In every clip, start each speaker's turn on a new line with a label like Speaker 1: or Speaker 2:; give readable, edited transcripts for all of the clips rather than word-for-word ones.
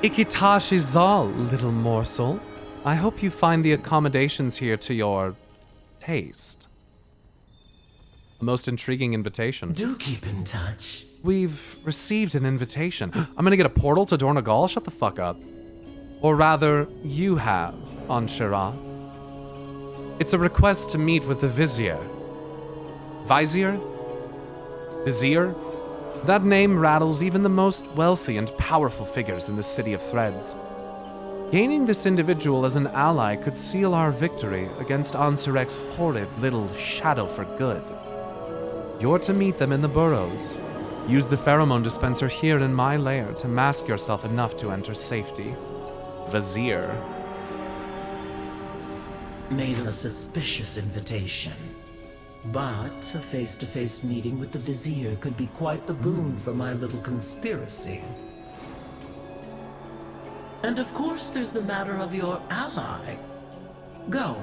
Speaker 1: Ikitashi Zal, little morsel. I hope you find the accommodations here to your taste. A most intriguing invitation.
Speaker 2: Do keep in touch.
Speaker 1: We've received an invitation. I'm gonna get a portal to Dornagal? Shut the fuck up. Or rather, you have, Anshara. It's a request to meet with the Vizier. Vizier? Vizier? That name rattles even the most wealthy and powerful figures in the City of Threads. Gaining this individual as an ally could seal our victory against Ansurek's horrid little shadow for good. You're to meet them in the burrows. Use the pheromone dispenser here in my lair to mask yourself enough to enter safety. Vizier.
Speaker 2: Made a suspicious invitation. But a face-to-face meeting with the Vizier could be quite the boon for my little conspiracy. And of course there's the matter of your ally. Go,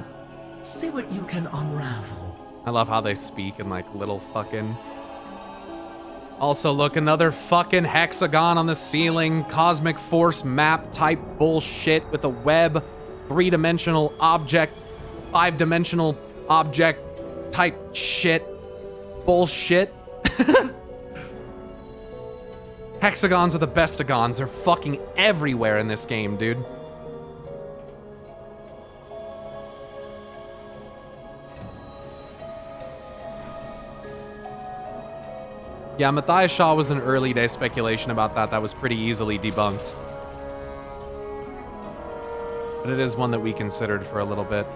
Speaker 2: see what you can unravel.
Speaker 1: I love how they speak in like little fucking... Also, look, another fucking hexagon on the ceiling, cosmic force map type bullshit with a web, 3-dimensional object, 5-dimensional object type shit. Bullshit. Hexagons are the bestagons. They're fucking everywhere in this game, dude. Yeah, Matthias Shaw was an early day speculation about that was pretty easily debunked. But it is one that we considered for a little bit.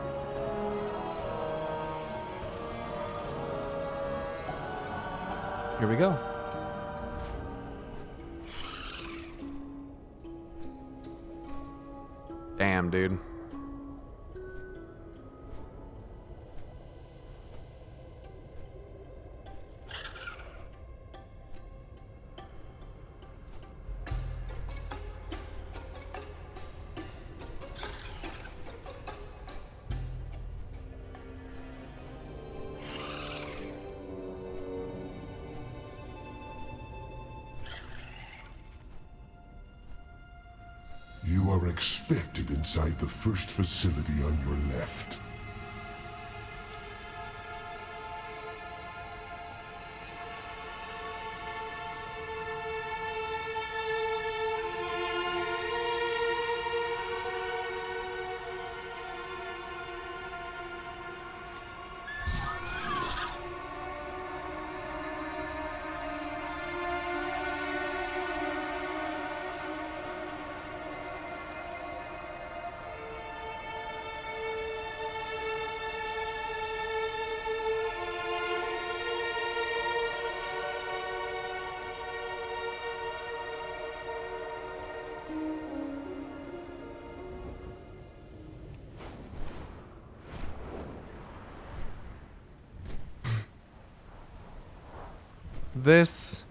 Speaker 1: Here we go. Damn, dude.
Speaker 3: You are expected inside the first facility on your left.
Speaker 1: This...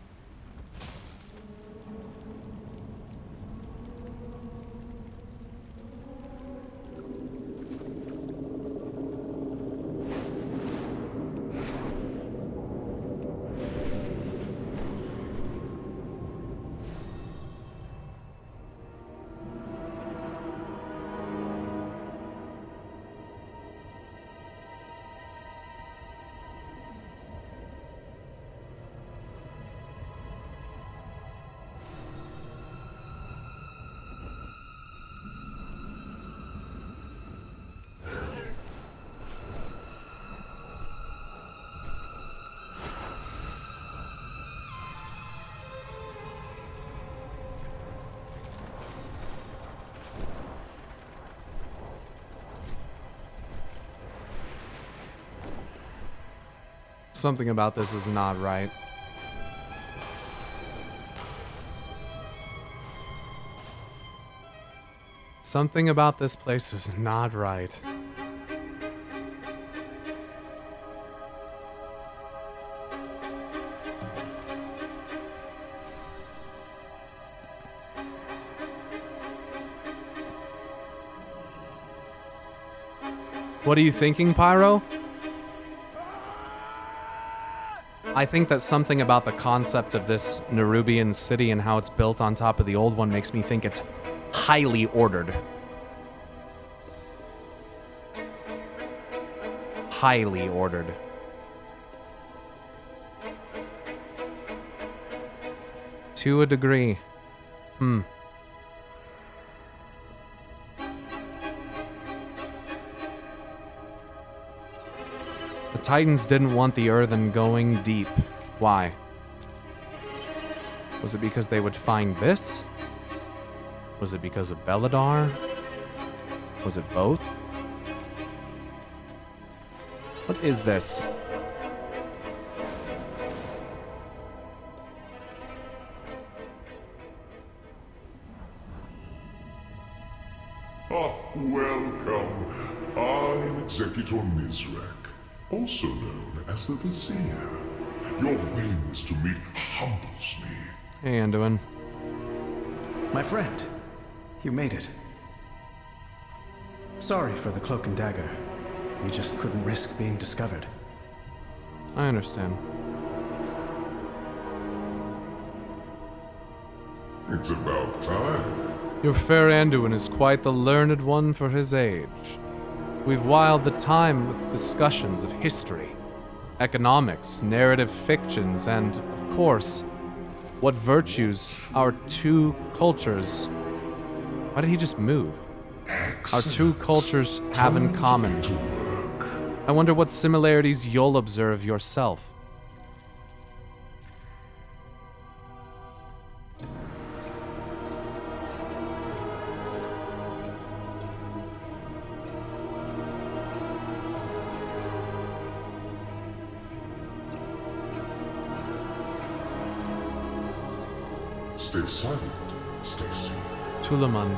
Speaker 1: Something about this is not right. Something about this place is not right. What are you thinking, Pyro? I think that something about the concept of this Nerubian city and how it's built on top of the old one makes me think it's Highly ordered. Highly ordered. To a degree. The Titans didn't want the Earthen going deep. Why? Was it because they would find this? Was it because of Belladar? Was it both? What is this?
Speaker 3: Ah, welcome. I'm Executor Nizrek, also known as the Vizier. Your willingness to meet humbles me.
Speaker 1: Hey, Anduin.
Speaker 4: My friend, you made it. Sorry for the cloak and dagger. We just couldn't risk being discovered.
Speaker 1: I understand.
Speaker 3: It's about time.
Speaker 1: Your fair Anduin is quite the learned one for his age. We've whiled the time with discussions of history, economics, narrative fictions, and, of course, what virtues our two cultures... Why did he just move? Our two cultures have in common. I wonder what similarities you'll observe yourself.
Speaker 3: Stay silent, stay safe.
Speaker 1: Tulaman.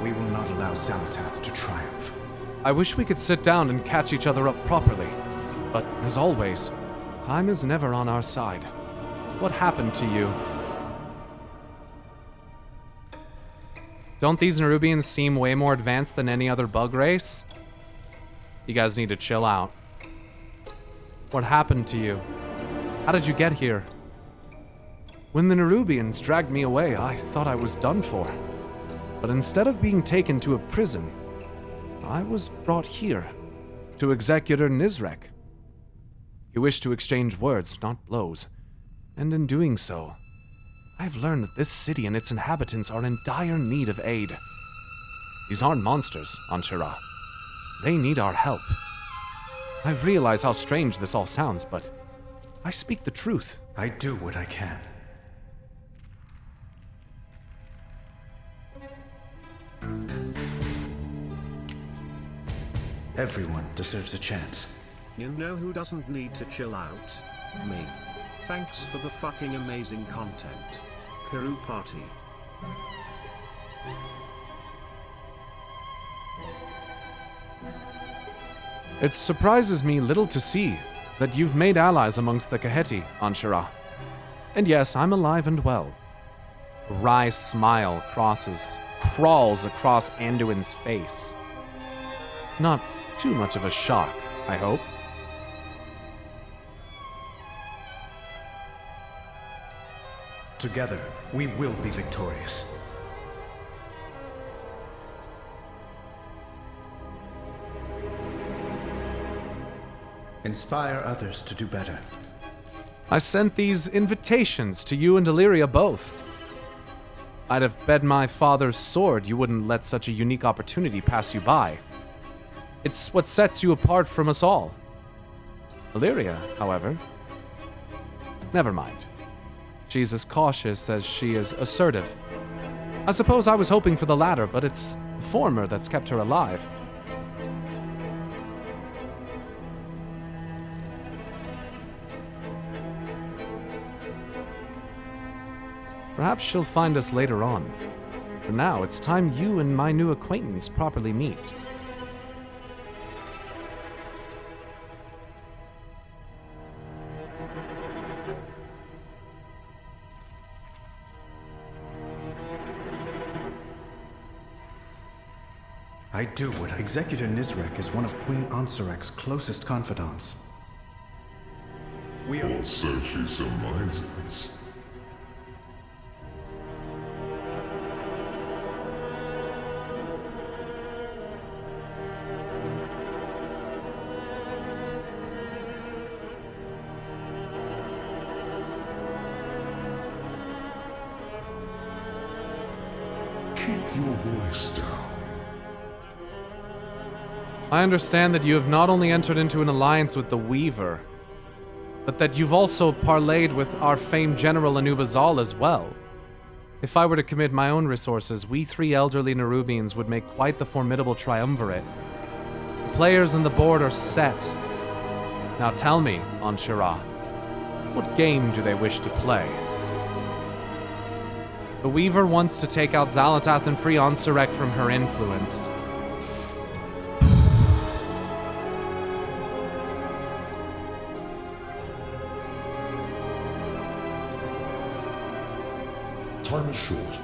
Speaker 4: We will not allow Samatath to triumph.
Speaker 1: I wish we could sit down and catch each other up properly. But, as always, time is never on our side. What happened to you? Don't these Nerubians seem way more advanced than any other bug race? You guys need to chill out. What happened to you? How did you get here? When the Nerubians dragged me away, I thought I was done for. But instead of being taken to a prison, I was brought here, to Executor Nizrek. He wished to exchange words, not blows. And in doing so, I've learned that this city and its inhabitants are in dire need of aid. These aren't monsters, Anshara. They need our help. I realize how strange this all sounds, but I speak the truth.
Speaker 4: I do what I can. Everyone deserves a chance.
Speaker 5: You know who doesn't need to chill out? Me. Thanks for the fucking amazing content. Pyro Party.
Speaker 1: It surprises me little to see that you've made allies amongst the Kaheti, Anshara. And yes, I'm alive and well. A wry smile crawls across Anduin's face. Not too much of a shock, I hope.
Speaker 4: Together, we will be victorious. Inspire others to do better.
Speaker 1: I sent these invitations to you and Illyria both. I'd have bet my father's sword you wouldn't let such a unique opportunity pass you by. It's what sets you apart from us all. Illyria, however, never mind. She's as cautious as she is assertive. I suppose I was hoping for the latter, but it's the former that's kept her alive. Perhaps she'll find us later on. For now, it's time you and my new acquaintance properly meet.
Speaker 4: I do what Executor Nizrek is one of Queen Ansarek's closest confidants. We are...
Speaker 3: Or so she surmises. your voice down.
Speaker 1: I understand that you have not only entered into an alliance with the Weaver, but that you've also parlayed with our famed General Anub'Azal as well. If I were to commit my own resources, we 3 elderly Nerubians would make quite the formidable triumvirate. The players on the board are set. Now tell me, Anshara, what game do they wish to play? The Weaver wants to take out Xal'atath and free Ansurek from her influence.
Speaker 3: Time is short.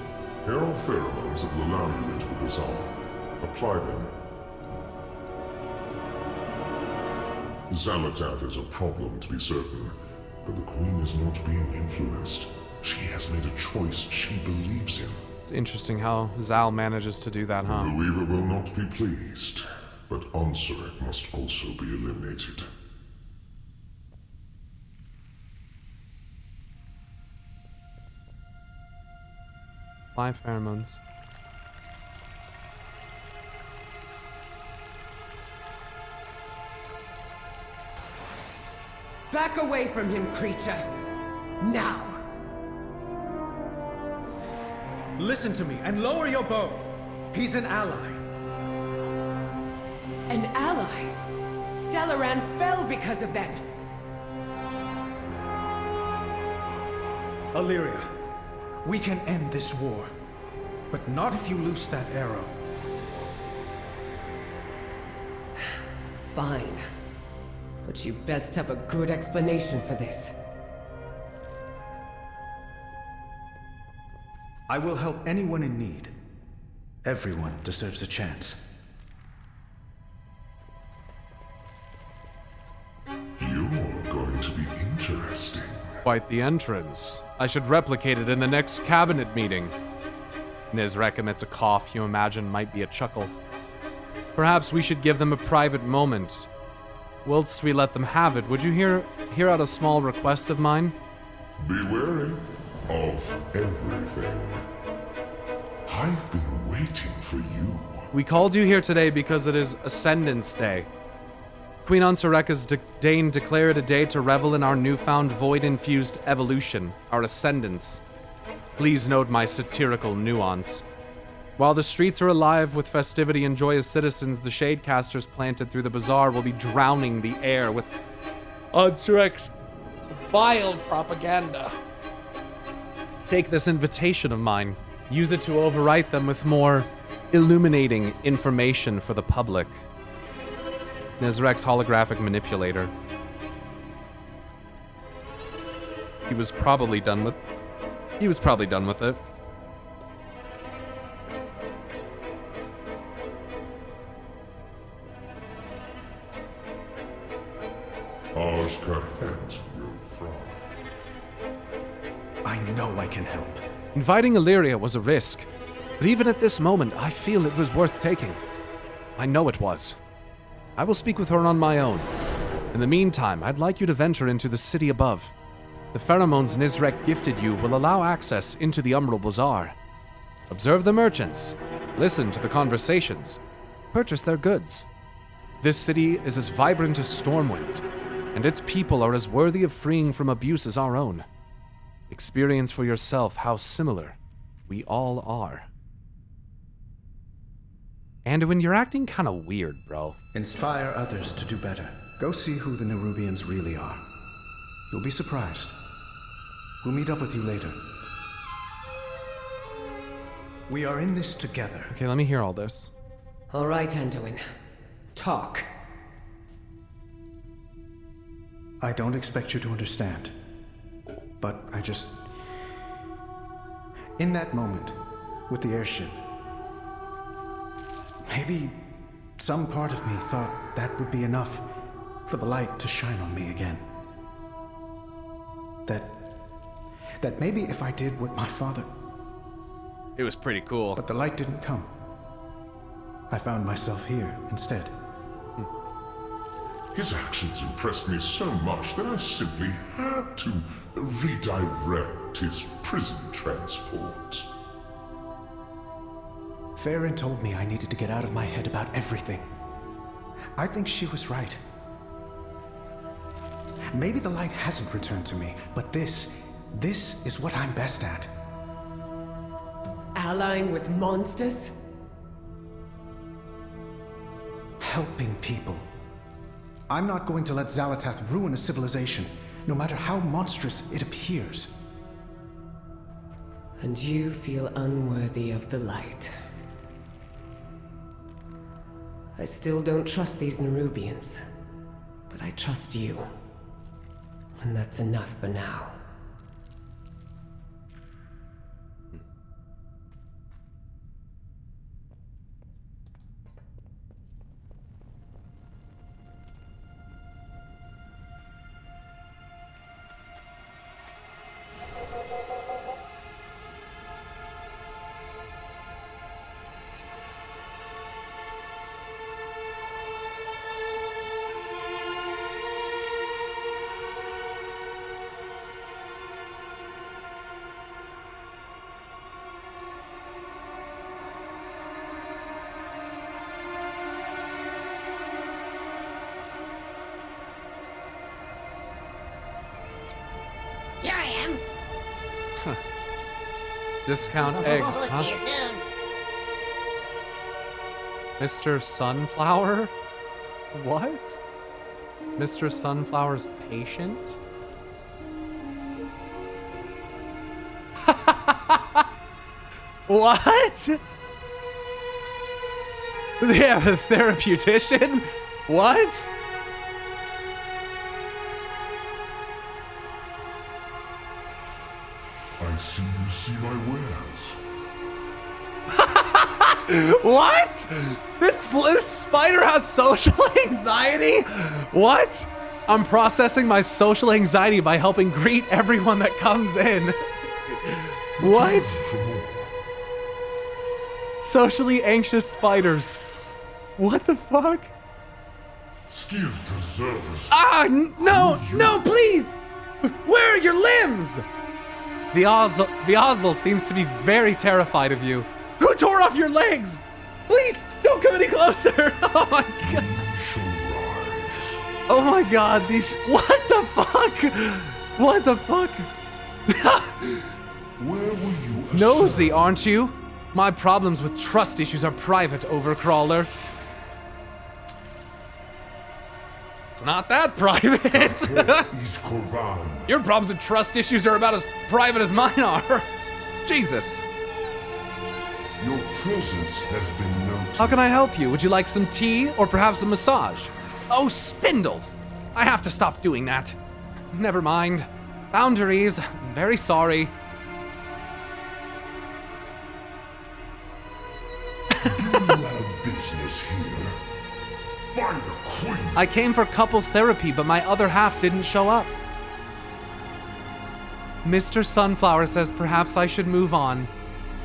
Speaker 3: Here are pheromones that will allow you into the bazaar. Apply them. Xal'atath is a problem, to be certain, but the Queen is not being influenced. She has made a choice she believes in.
Speaker 1: It's interesting how Zal manages to do that, huh?
Speaker 3: The Weaver will not be pleased, but Ansurek must also be eliminated.
Speaker 1: Five pheromones.
Speaker 6: Back away from him, creature! Now!
Speaker 4: Listen to me and lower your bow. He's an ally.
Speaker 6: An ally? Dalaran fell because of them!
Speaker 4: Illyria, we can end this war, but not if you loose that arrow.
Speaker 6: Fine. But you best have a good explanation for this.
Speaker 4: I will help anyone in need. Everyone deserves a chance.
Speaker 3: You're going to be interesting.
Speaker 1: Quite the entrance. I should replicate it in the next cabinet meeting. Nizrek emits a cough you imagine might be a chuckle. Perhaps we should give them a private moment. Whilst we let them have it, would you hear out a small request of mine?
Speaker 3: Be wary of everything. I've been waiting for you.
Speaker 1: We called you here today because it is Ascendance Day. Queen Ansurek has deigned declare it a day to revel in our newfound void-infused evolution, our ascendance. Please note my satirical nuance. While the streets are alive with festivity and joyous citizens, the shadecasters planted through the bazaar will be drowning the air with Ansurek's vile propaganda. Take this invitation of mine. Use it to overwrite them with more illuminating information for the public. Nizrek's holographic manipulator. He was probably done with it.
Speaker 3: Azj-Kahet will thrive.
Speaker 4: I know I can help.
Speaker 1: Inviting Illyria was a risk, but even at this moment, I feel it was worth taking. I know it was. I will speak with her on my own. In the meantime, I'd like you to venture into the city above. The pheromones Nizrek gifted you will allow access into the Umbral Bazaar. Observe the merchants, listen to the conversations, purchase their goods. This city is as vibrant as Stormwind, and its people are as worthy of freeing from abuse as our own. Experience for yourself how similar we all are. Anduin, you're acting kinda weird, bro.
Speaker 4: Inspire others to do better. Go see who the Nerubians really are. You'll be surprised. We'll meet up with you later. We are in this together.
Speaker 1: Okay, let me hear all this.
Speaker 6: All right, Anduin. Talk.
Speaker 4: I don't expect you to understand. But I just... In that moment, with the airship, maybe some part of me thought that would be enough for the light to shine on me again. That maybe if I did what my father...
Speaker 1: It was pretty cool.
Speaker 4: But the light didn't come. I found myself here instead.
Speaker 3: His actions impressed me so much that I simply had to redirect his prison transport.
Speaker 4: Farron told me I needed to get out of my head about everything. I think she was right. Maybe the light hasn't returned to me, but this is what I'm best at.
Speaker 6: Allying with monsters?
Speaker 4: Helping people. I'm not going to let Xalatath ruin a civilization, no matter how monstrous it appears.
Speaker 6: And you feel unworthy of the light. I still don't trust these Nerubians, but I trust you. And that's enough for now.
Speaker 7: Here I am.
Speaker 1: Discount eggs,
Speaker 7: See
Speaker 1: huh?
Speaker 7: you soon.
Speaker 1: Mr. Sunflower? What? Mr. Sunflower's patient? What? They have a therapeutician? What?
Speaker 3: I see you see my wares.
Speaker 1: What? This spider has social anxiety? What? I'm processing my social anxiety by helping greet everyone that comes in. What?
Speaker 3: For more.
Speaker 1: Socially anxious spiders. What the fuck?
Speaker 3: Skills preservers.
Speaker 1: Ah, no, please! Where are your limbs? The Ozl seems to be very terrified of you. Who tore off your legs? Please, don't come any closer! Oh my god.
Speaker 3: Rise.
Speaker 1: Oh my god, these. What the fuck? What the fuck?
Speaker 3: Where were you?
Speaker 1: Nosy, aren't you? My problems with trust issues are private, Overcrawler. It's not that private.
Speaker 3: Is Korvan.
Speaker 1: Your problems with trust issues are about as private as mine are. Jesus.
Speaker 3: Your presence has been noted.
Speaker 1: How can I help you? Would you like some tea or perhaps a massage? Oh, spindles! I have to stop doing that. Never mind. Boundaries. I'm very sorry.
Speaker 3: Do you have business here? By the Queen.
Speaker 1: I came for couples therapy, but my other half didn't show up. Mr. Sunflower says perhaps I should move on.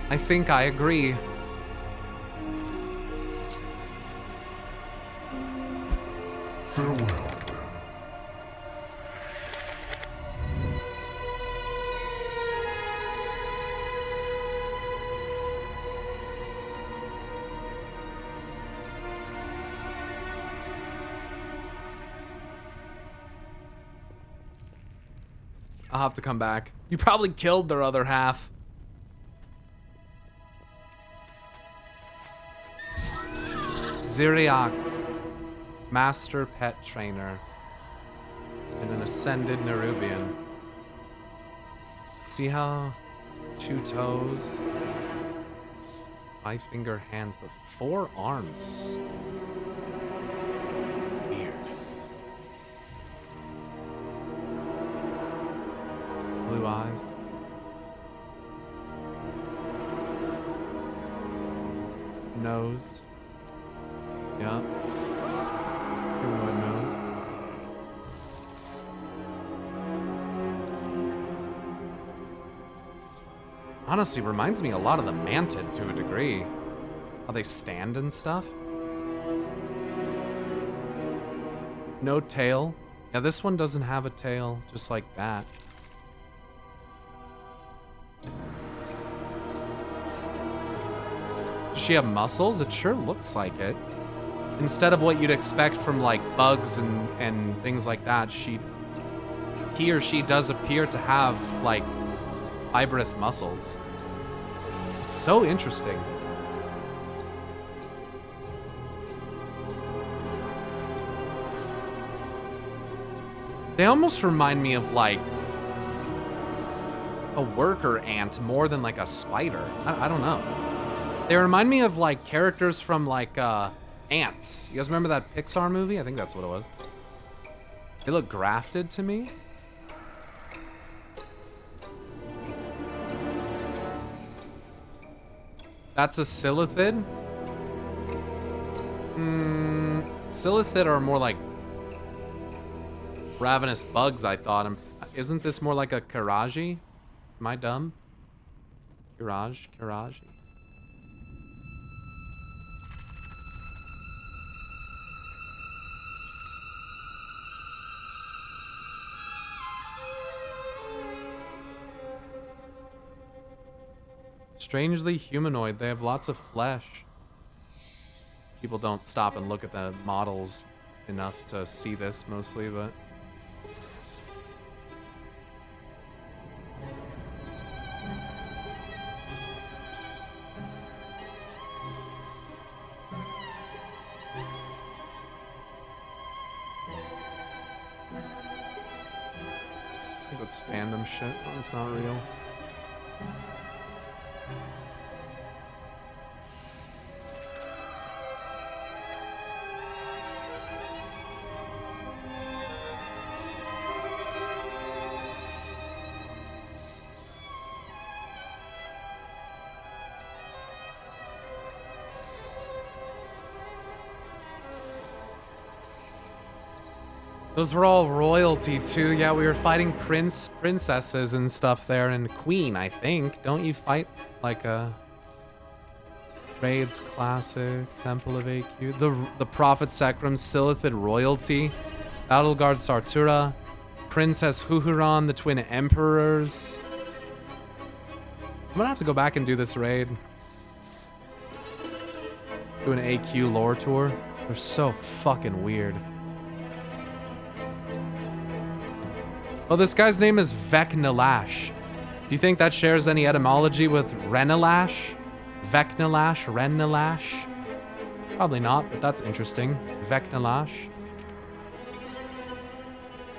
Speaker 1: I think I agree.
Speaker 3: Farewell, then.
Speaker 1: I'll have to come back. You probably killed their other half. Ziriak, master pet trainer, and an ascended Nerubian. See how 2 toes, 5 finger hands, but 4 arms. Weird. Blue eyes. Nose. Yeah. Humanoid nose. Honestly, reminds me a lot of the Mantid to a degree. How they stand and stuff. No tail. Yeah, this one doesn't have a tail, just like that. Does she have muscles? It sure looks like it. Instead of what you'd expect from like bugs and things like that, he or she does appear to have like fibrous muscles. It's so interesting. They almost remind me of like a worker ant more than like a spider. I don't know. They remind me of like characters from like Ants. You guys remember that Pixar movie? I think that's what it was. They look grafted to me. That's a Silithid? Silithid are more like ravenous bugs, I thought. Isn't this more like a Kiraji? Am I dumb? Kiraji? Strangely humanoid. They have lots of flesh. People don't stop and look at the models enough to see this mostly, but... I think that's fandom shit. Oh, it's not real. Those were all royalty too. Yeah, we were fighting princesses and stuff there, and queen, I think. Don't you fight like a Raids Classic, Temple of AQ, the Prophet Sacrum, Silithid royalty, Battle Guard Sartura, Princess Huhuran, the Twin Emperors. I'm gonna have to go back and do this raid. Do an AQ lore tour. They're so fucking weird. Oh, this guy's name is Vecnalash. Do you think that shares any etymology with Renalash? Vecnalash, Renalash? Probably not, but that's interesting. Vecnalash.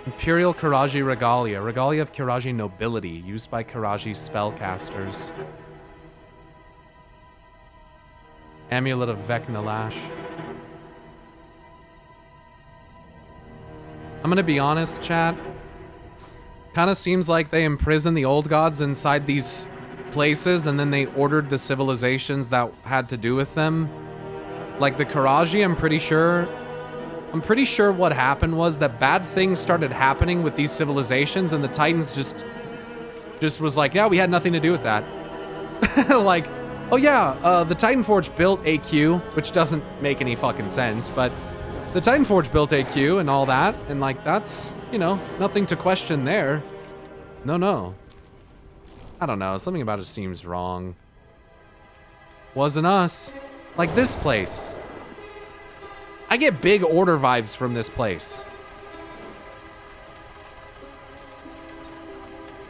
Speaker 1: Imperial Kiraji Regalia. Regalia of Kiraji nobility, used by Kiraji spellcasters. Amulet of Vecnalash. I'm gonna be honest, chat. Kind of seems like they imprisoned the old gods inside these places and then they ordered the civilizations that had to do with them. Like the Kiraji, I'm pretty sure what happened was that bad things started happening with these civilizations and the Titans just was like, yeah, we had nothing to do with that. Like, oh yeah, the Titanforge built AQ, which doesn't make any fucking sense, but the Titanforge built AQ and all that, and like that's, you know, nothing to question there. No. I don't know, something about it seems wrong. Wasn't us. Like this place. I get big order vibes from this place.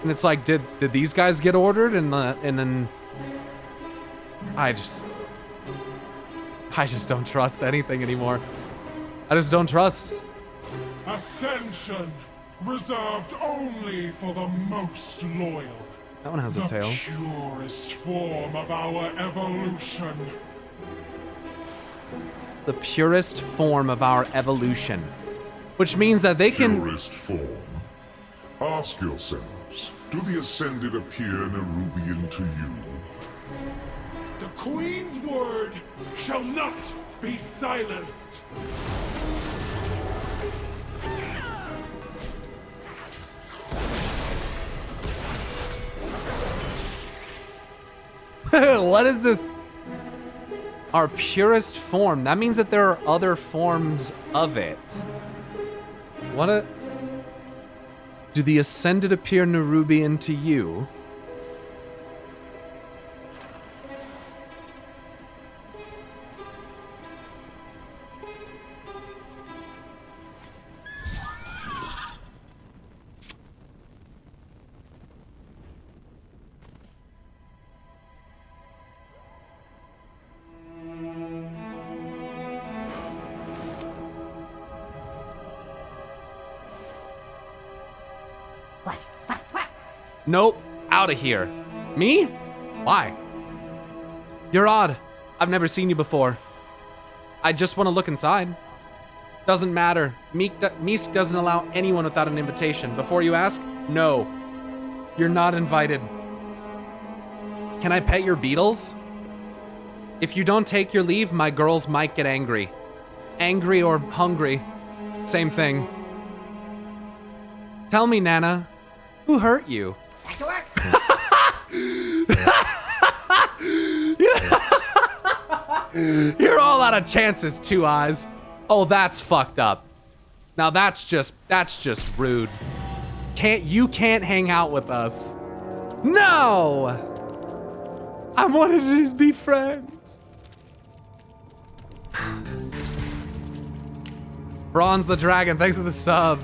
Speaker 1: And it's like, did these guys get ordered? And then I just don't trust anything anymore. I just don't trust.
Speaker 3: Ascension, reserved only for the most loyal.
Speaker 1: That one has a tail.
Speaker 3: The purest form of our evolution.
Speaker 1: The purest form of our evolution. Which means that they can...
Speaker 3: Purest form? Ask yourselves, do the Ascended appear Nerubian to you?
Speaker 8: The Queen's word shall not be silenced.
Speaker 1: What is this? Our purest form. That means that there are other forms of it. What a... Do the Ascended appear Nerubian to you? Nope. Out of here. Me? Why? You're odd. I've never seen you before. I just want to look inside. Doesn't matter. Meesk doesn't allow anyone without an invitation. Before you ask, no. You're not invited. Can I pet your beetles? If you don't take your leave, my girls might get angry. Angry or hungry. Same thing. Tell me, Nana, who hurt you?
Speaker 7: Back to work.
Speaker 1: You're all out of chances, Two Eyes. Oh, that's fucked up. Now that's just rude. You can't hang out with us. No! I wanted to just be friends. Bronze the Dragon, thanks for the sub.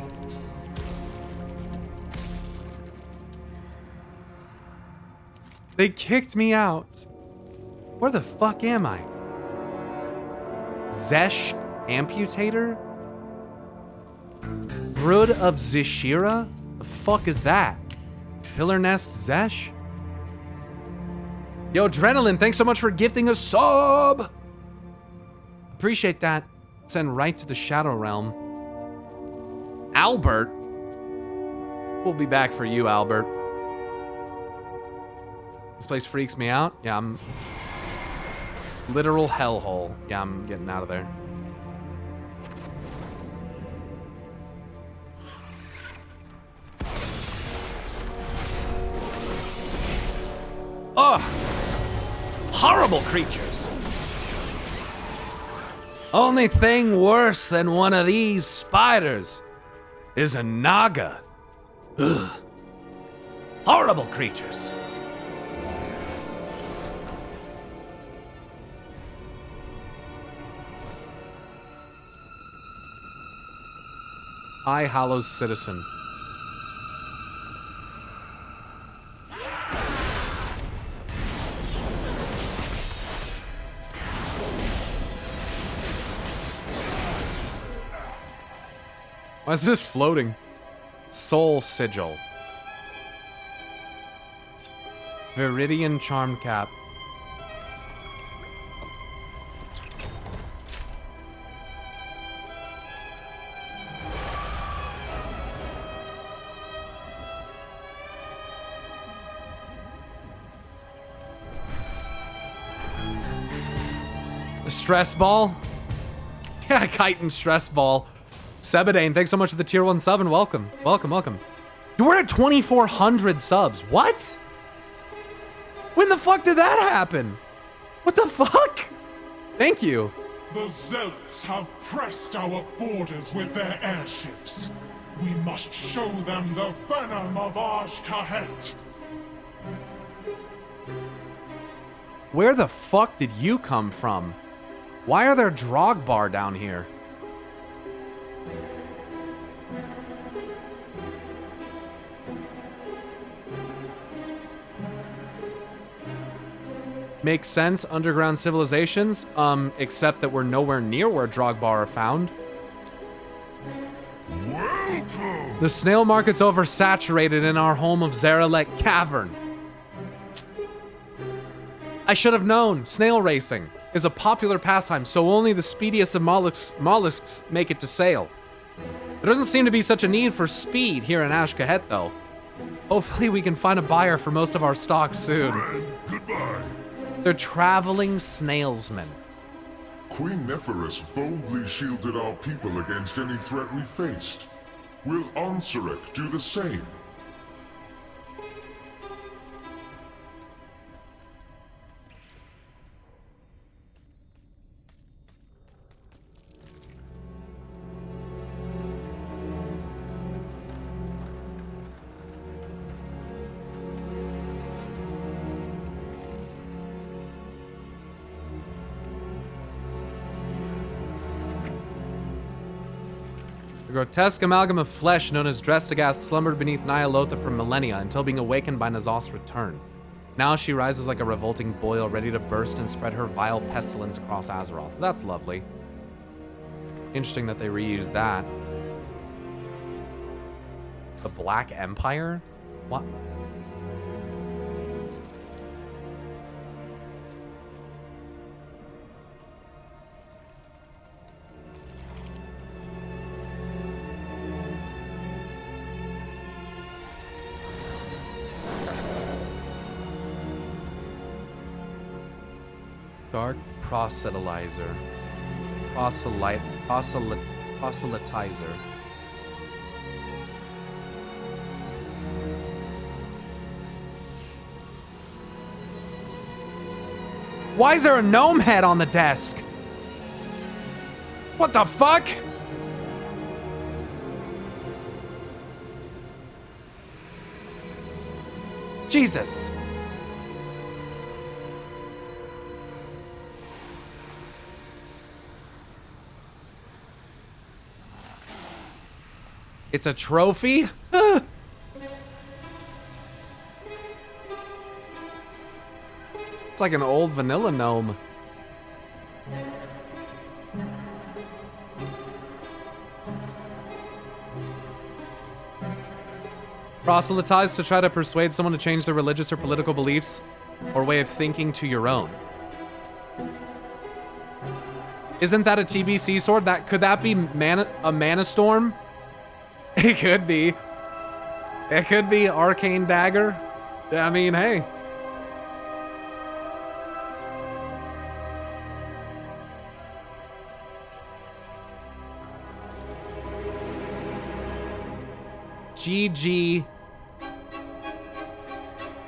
Speaker 1: They kicked me out. Where the fuck am I? Zesh Amputator? Brood of Zishira? The fuck is that? Pillar Nest Zesh? Yo, Adrenaline, thanks so much for gifting a sub! Appreciate that. Send right to the Shadow Realm. Albert? We'll be back for you, Albert. This place freaks me out. Yeah, I'm... Literal hellhole. Yeah, I'm getting out of there. Ugh! Horrible creatures! Only thing worse than one of these spiders is a naga. Ugh. Horrible creatures. High Hollow Citizen. Why is this floating? Soul Sigil. Viridian Charm Cap. A stress ball? Yeah, kite and stress ball. Sebadane, thanks so much for the tier 1 sub and welcome. Welcome, welcome. We're at 2,400 subs. What? When the fuck did that happen? What the fuck? Thank you.
Speaker 8: The Zealots have pressed our borders with their airships. We must show them the venom of Azj-Kahet.
Speaker 1: Where the fuck did you come from? Why are there Drogbar down here? Makes sense, underground civilizations, except that we're nowhere near where Drogbar are found.
Speaker 8: Welcome!
Speaker 1: The snail market's oversaturated in our home of Zarelek Cavern. I should have known. Snail racing is a popular pastime, so only the speediest of mollusks make it to sail. There doesn't seem to be such a need for speed here in Azj-Kahet, though. Hopefully we can find a buyer for most of our stock soon.
Speaker 3: Friend, goodbye.
Speaker 1: They're traveling snailsmen.
Speaker 3: Queen Neferis boldly shielded our people against any threat we faced. Will Ansurek do the same?
Speaker 1: The grotesque amalgam of flesh known as Drestagath slumbered beneath Nyalotha for millennia until being awakened by Nazos' return. Now she rises like a revolting boil, ready to burst and spread her vile pestilence across Azeroth. That's lovely. Interesting that they reused that. The Black Empire? What? Dark proselytizer. Proselytizer. Why is there a gnome head on the desk? What the fuck? Jesus. It's a trophy? It's like an old vanilla gnome. Proselytize to try to persuade someone to change their religious or political beliefs or way of thinking to your own. Isn't that a TBC sword? Could that be a mana storm? It could be. It could be arcane dagger. I mean, hey. GG.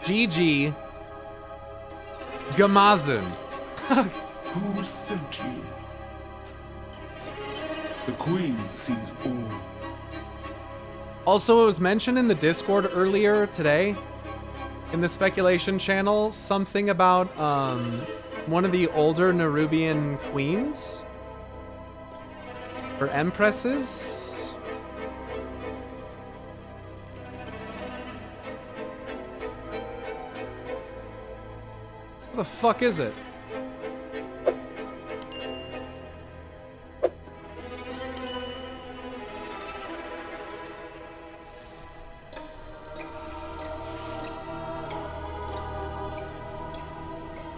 Speaker 1: GG. Gamazund.
Speaker 9: Who sent you? The Queen sees all.
Speaker 1: Also, it was mentioned in the Discord earlier today, in the speculation channel, something about one of the older Nerubian queens or empresses. What the fuck is it?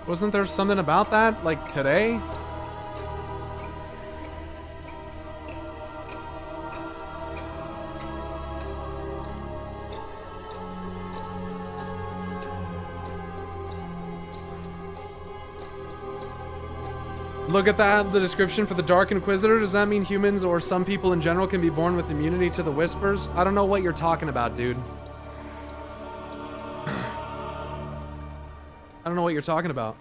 Speaker 1: Wasn't there something about that, like, today? Look at that, the description for the Dark Inquisitor. Does that mean humans or some people in general can be born with immunity to the whispers? I don't know what you're talking about, dude. I don't know what you're talking about.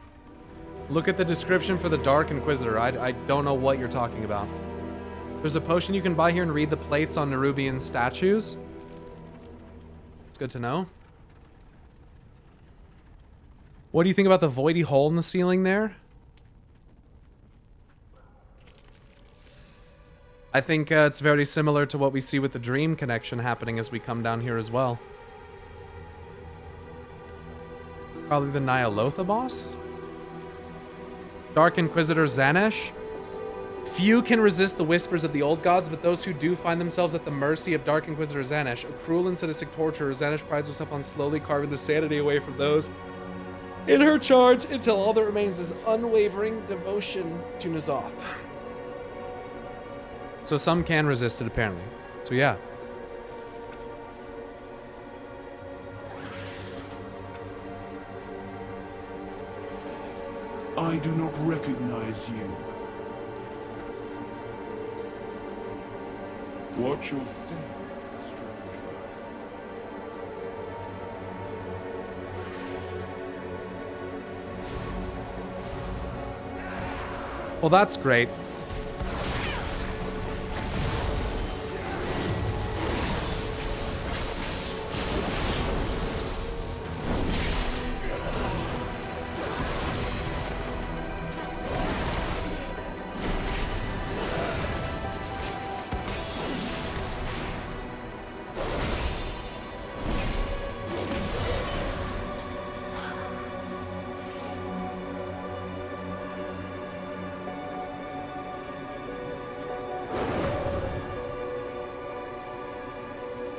Speaker 1: Look at the description for the Dark Inquisitor. I don't know what you're talking about. There's a potion you can buy here and read the plates on Nerubian statues. It's good to know. What do you think about the voidy hole in the ceiling there? I think it's very similar to what we see with the dream connection happening as we come down here as well. Probably the Nyalotha boss? Dark Inquisitor Zanesh? Few can resist the whispers of the old gods, but those who do find themselves at the mercy of Dark Inquisitor Zanesh. A cruel and sadistic torturer, Zanesh prides herself on slowly carving the sanity away from those in her charge until all that remains is unwavering devotion to N'Zoth. So some can resist it, apparently. So yeah.
Speaker 9: I do not recognize you. Watch your step, stranger.
Speaker 1: Well, that's great.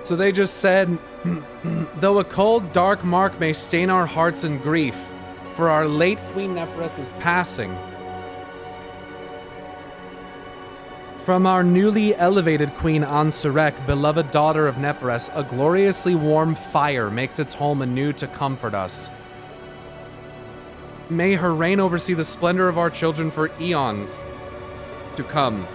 Speaker 1: So they just said, though a cold, dark mark may stain our hearts in grief, for our late Queen Neferess' passing. From our newly elevated Queen Ansurek, beloved daughter of Neferess, a gloriously warm fire makes its home anew to comfort us. May her reign oversee the splendor of our children for eons to come.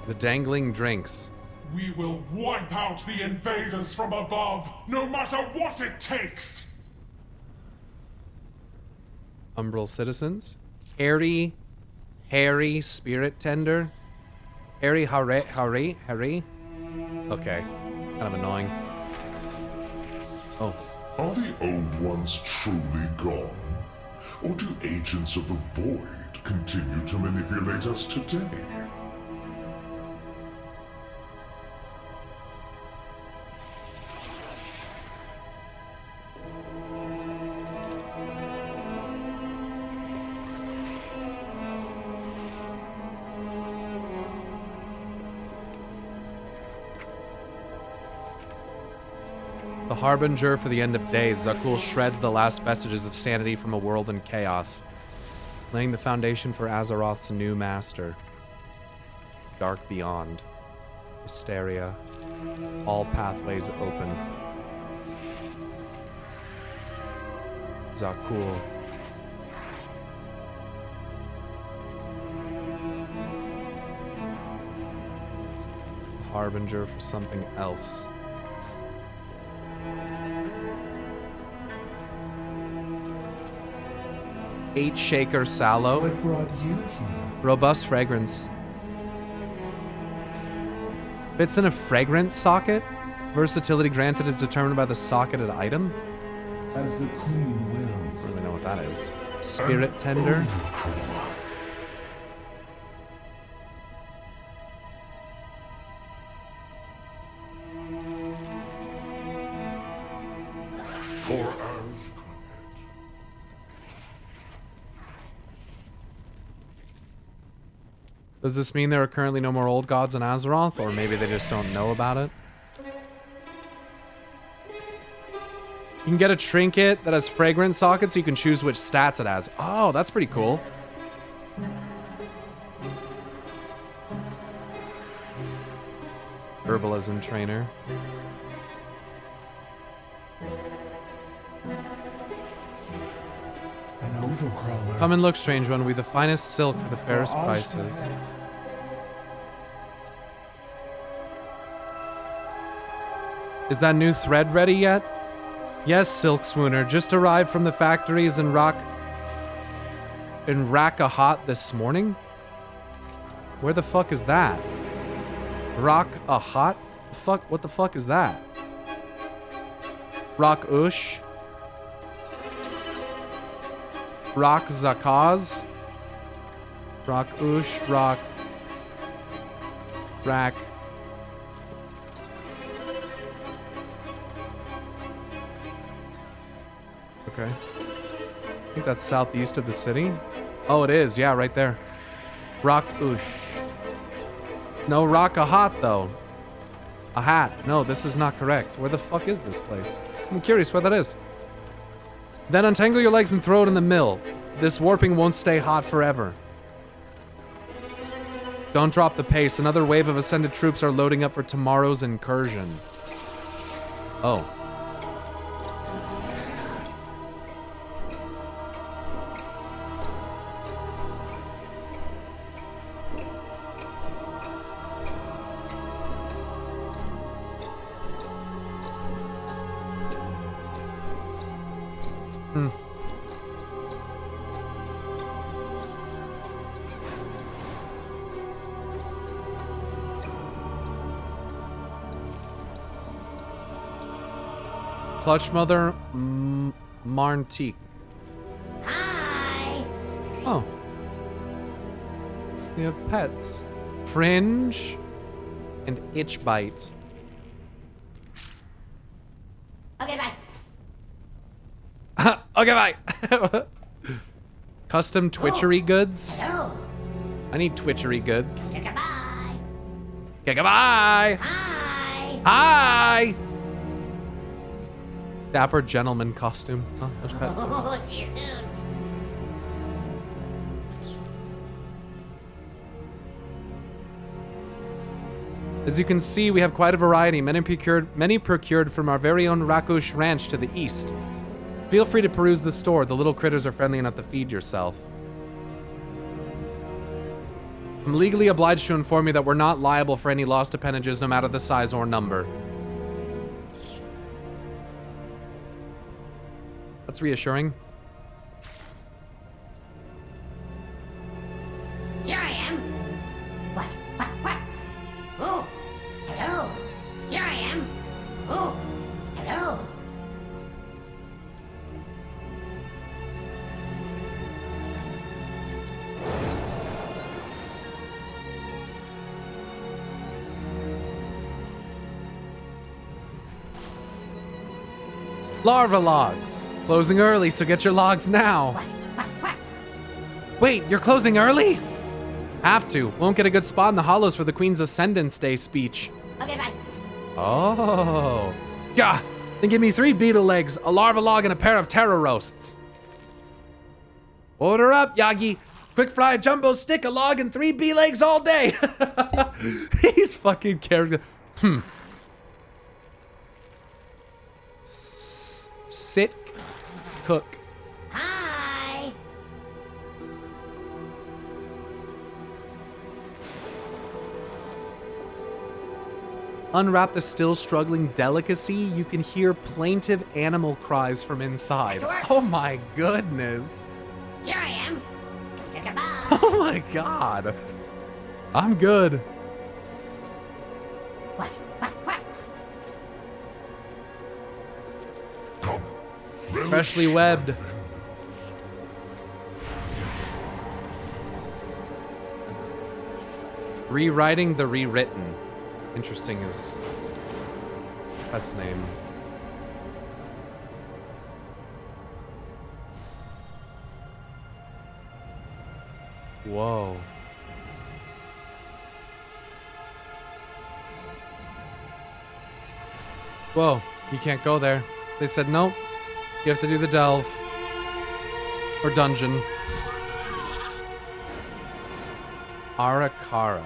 Speaker 1: The dangling drinks.
Speaker 8: We will wipe out the invaders from above, no matter what it takes!
Speaker 1: Umbral citizens. Harry Spirit Tender. Harry. Okay. Kind of annoying. Oh.
Speaker 3: Are the old ones truly gone? Or do agents of the Void continue to manipulate us today?
Speaker 1: The harbinger for the end of days, Zakul shreds the last vestiges of sanity from a world in chaos, laying the foundation for Azeroth's new master. Dark beyond. Hysteria. All pathways open. Zakul. Harbinger for something else. Eight shaker sallow.
Speaker 9: What brought you here?
Speaker 1: Robust fragrance. Fits in a fragrance socket. Versatility granted is determined by the socketed item.
Speaker 9: As the queen
Speaker 1: I
Speaker 9: wills.
Speaker 1: don't really know what that is. Spirit tender.
Speaker 3: For Azj-Kahet.
Speaker 1: Does this mean there are currently no more old gods in Azeroth, or maybe they just don't know about it? You can get a trinket that has fragrance sockets, so you can choose which stats it has. Oh, that's pretty cool. Herbalism trainer.
Speaker 9: An overcrawler.
Speaker 1: Come and look, strange one. We the finest silk for the fairest
Speaker 9: For
Speaker 1: prices.
Speaker 9: Azj-Kahet.
Speaker 1: Is that new thread ready yet? Yes, Silk Swooner. Just arrived from the factories in Azj-Kahet this morning. Where the fuck is that? Azj-Kahet? Fuck, what the fuck is that? Azj-Kahet? Zakaz? Azj-Kahet, Rack. Okay. I think that's southeast of the city. Oh, it is. Yeah, right there. Azj-Kahet. No Azj-Kahet, though. A hat. No, this is not correct. Where the fuck is this place? I'm curious where that is. Then untangle your legs and throw it in the mill. This warping won't stay hot forever. Don't drop the pace. Another wave of ascended troops are loading up for tomorrow's incursion. Oh. Clutch Mother Marntique.
Speaker 7: Hi!
Speaker 1: Oh. We have pets. Fringe and Itch Bite.
Speaker 7: Okay, bye.
Speaker 1: Okay, bye. Custom Twitchery goods.
Speaker 7: Hello.
Speaker 1: I need Twitchery goods.
Speaker 7: Goodbye.
Speaker 1: Okay, goodbye.
Speaker 7: Hi.
Speaker 1: Hi. Dapper gentleman costume. Oh, much pets.
Speaker 7: Oh, see you soon.
Speaker 1: As you can see, we have quite a variety, many procured from our very own Rakush ranch to the east. Feel free to peruse the store. The little critters are friendly enough to feed yourself. I'm legally obliged to inform you that we're not liable for any lost appendages, no matter the size or number. That's reassuring.
Speaker 7: Here I am. What? Oh, hello. Here I am. Oh, hello.
Speaker 1: Larva logs. Closing early, so get your logs now.
Speaker 7: What?
Speaker 1: Wait, you're closing early? Have to. Won't get a good spot in the hollows for the Queen's Ascendance Day speech.
Speaker 7: Okay, bye.
Speaker 1: Oh. Yeah. Then give me 3 beetle legs, a larva log, and a pair of terror roasts. Order up, Yagi. Quick fried jumbo stick, a log, and 3 bee legs all day. He's fucking character. Sit, cook.
Speaker 7: Hi.
Speaker 1: Unwrap the still struggling delicacy. You can hear plaintive animal cries from inside. Oh my goodness.
Speaker 7: Here I am. Goodbye.
Speaker 1: Oh my god. I'm good.
Speaker 7: What?
Speaker 3: Come.
Speaker 1: Freshly webbed. Rewriting the rewritten. Interesting is quest name. Whoa. Whoa, you can't go there. They said nope. You have to do the delve. Or dungeon. Arakara.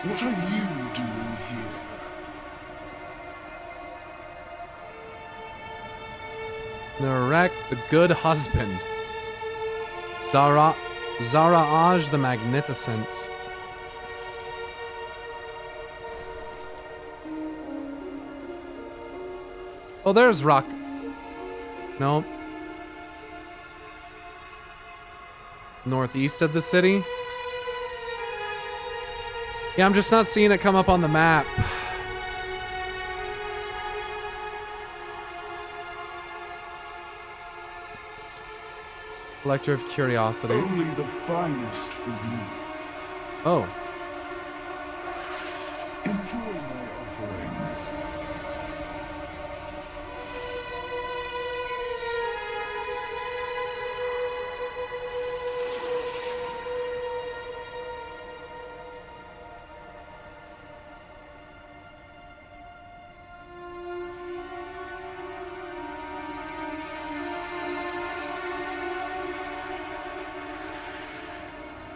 Speaker 9: What are you doing here?
Speaker 1: Narek, the good husband. Azj the magnificent. Oh, there's Rock. Nope. Northeast of the city. Yeah, I'm just not seeing it come up on the map. Collector of Curiosities.
Speaker 9: Only the finest for you.
Speaker 1: Oh.
Speaker 9: Enjoy my offerings.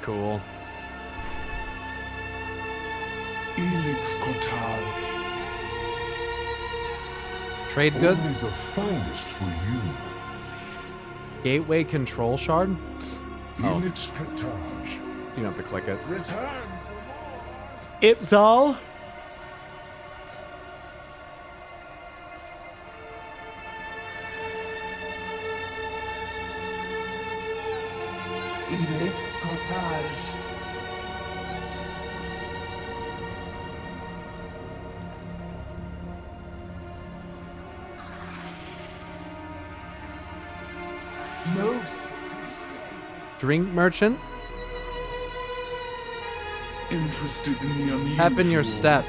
Speaker 1: Cool.
Speaker 9: Azj-Kahet.
Speaker 1: Trade
Speaker 3: Only
Speaker 1: goods.
Speaker 3: the finest for you.
Speaker 1: Gateway control shard. Oh.
Speaker 3: Azj-Kahet.
Speaker 1: You don't have to click it.
Speaker 9: Return.
Speaker 1: It's all.
Speaker 9: Azj-Kahet. Most
Speaker 1: Drink merchant.
Speaker 9: interested in the unusual.
Speaker 1: Pep in your step.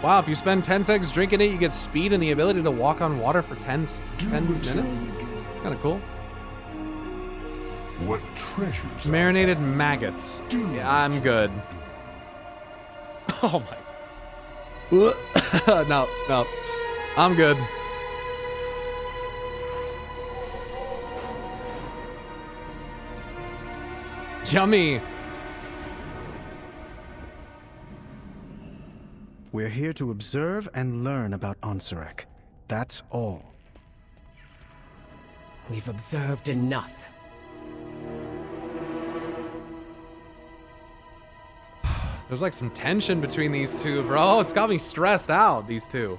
Speaker 1: Wow, if you spend 10 seconds drinking it, you get speed and the ability to walk on water for 10 minutes. Kind of cool.
Speaker 3: What treasures?
Speaker 1: Marinated maggots. Yeah, I'm good. Oh my. No. I'm good. Yummy.
Speaker 4: We're here to observe and learn about Onsarek. That's all.
Speaker 6: We've observed enough.
Speaker 1: There's like some tension between these two, bro. It's got me stressed out, these two.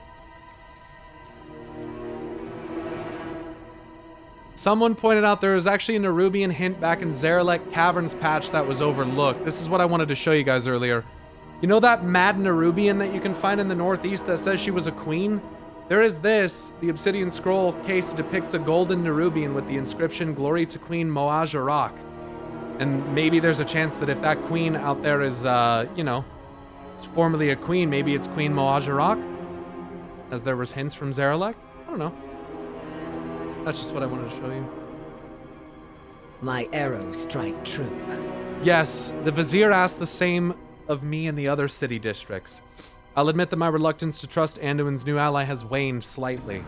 Speaker 1: Someone pointed out there was actually a Nerubian hint back in Zarelek Caverns patch that was overlooked. This is what I wanted to show you guys earlier. You know that mad Nerubian that you can find in the northeast that says she was a queen? There is this. The Obsidian Scroll case depicts a golden Nerubian with the inscription, Glory to Queen Moaj Arak. And maybe there's a chance that if that queen out there is, is formerly a queen, maybe it's Queen Moaj Arak? As there was hints from Zarelek? I don't know. That's just what I wanted to show you.
Speaker 6: My arrows strike true.
Speaker 1: Yes, the Vizier asked the same of me and the other city districts. I'll admit that my reluctance to trust Anduin's new ally has waned slightly.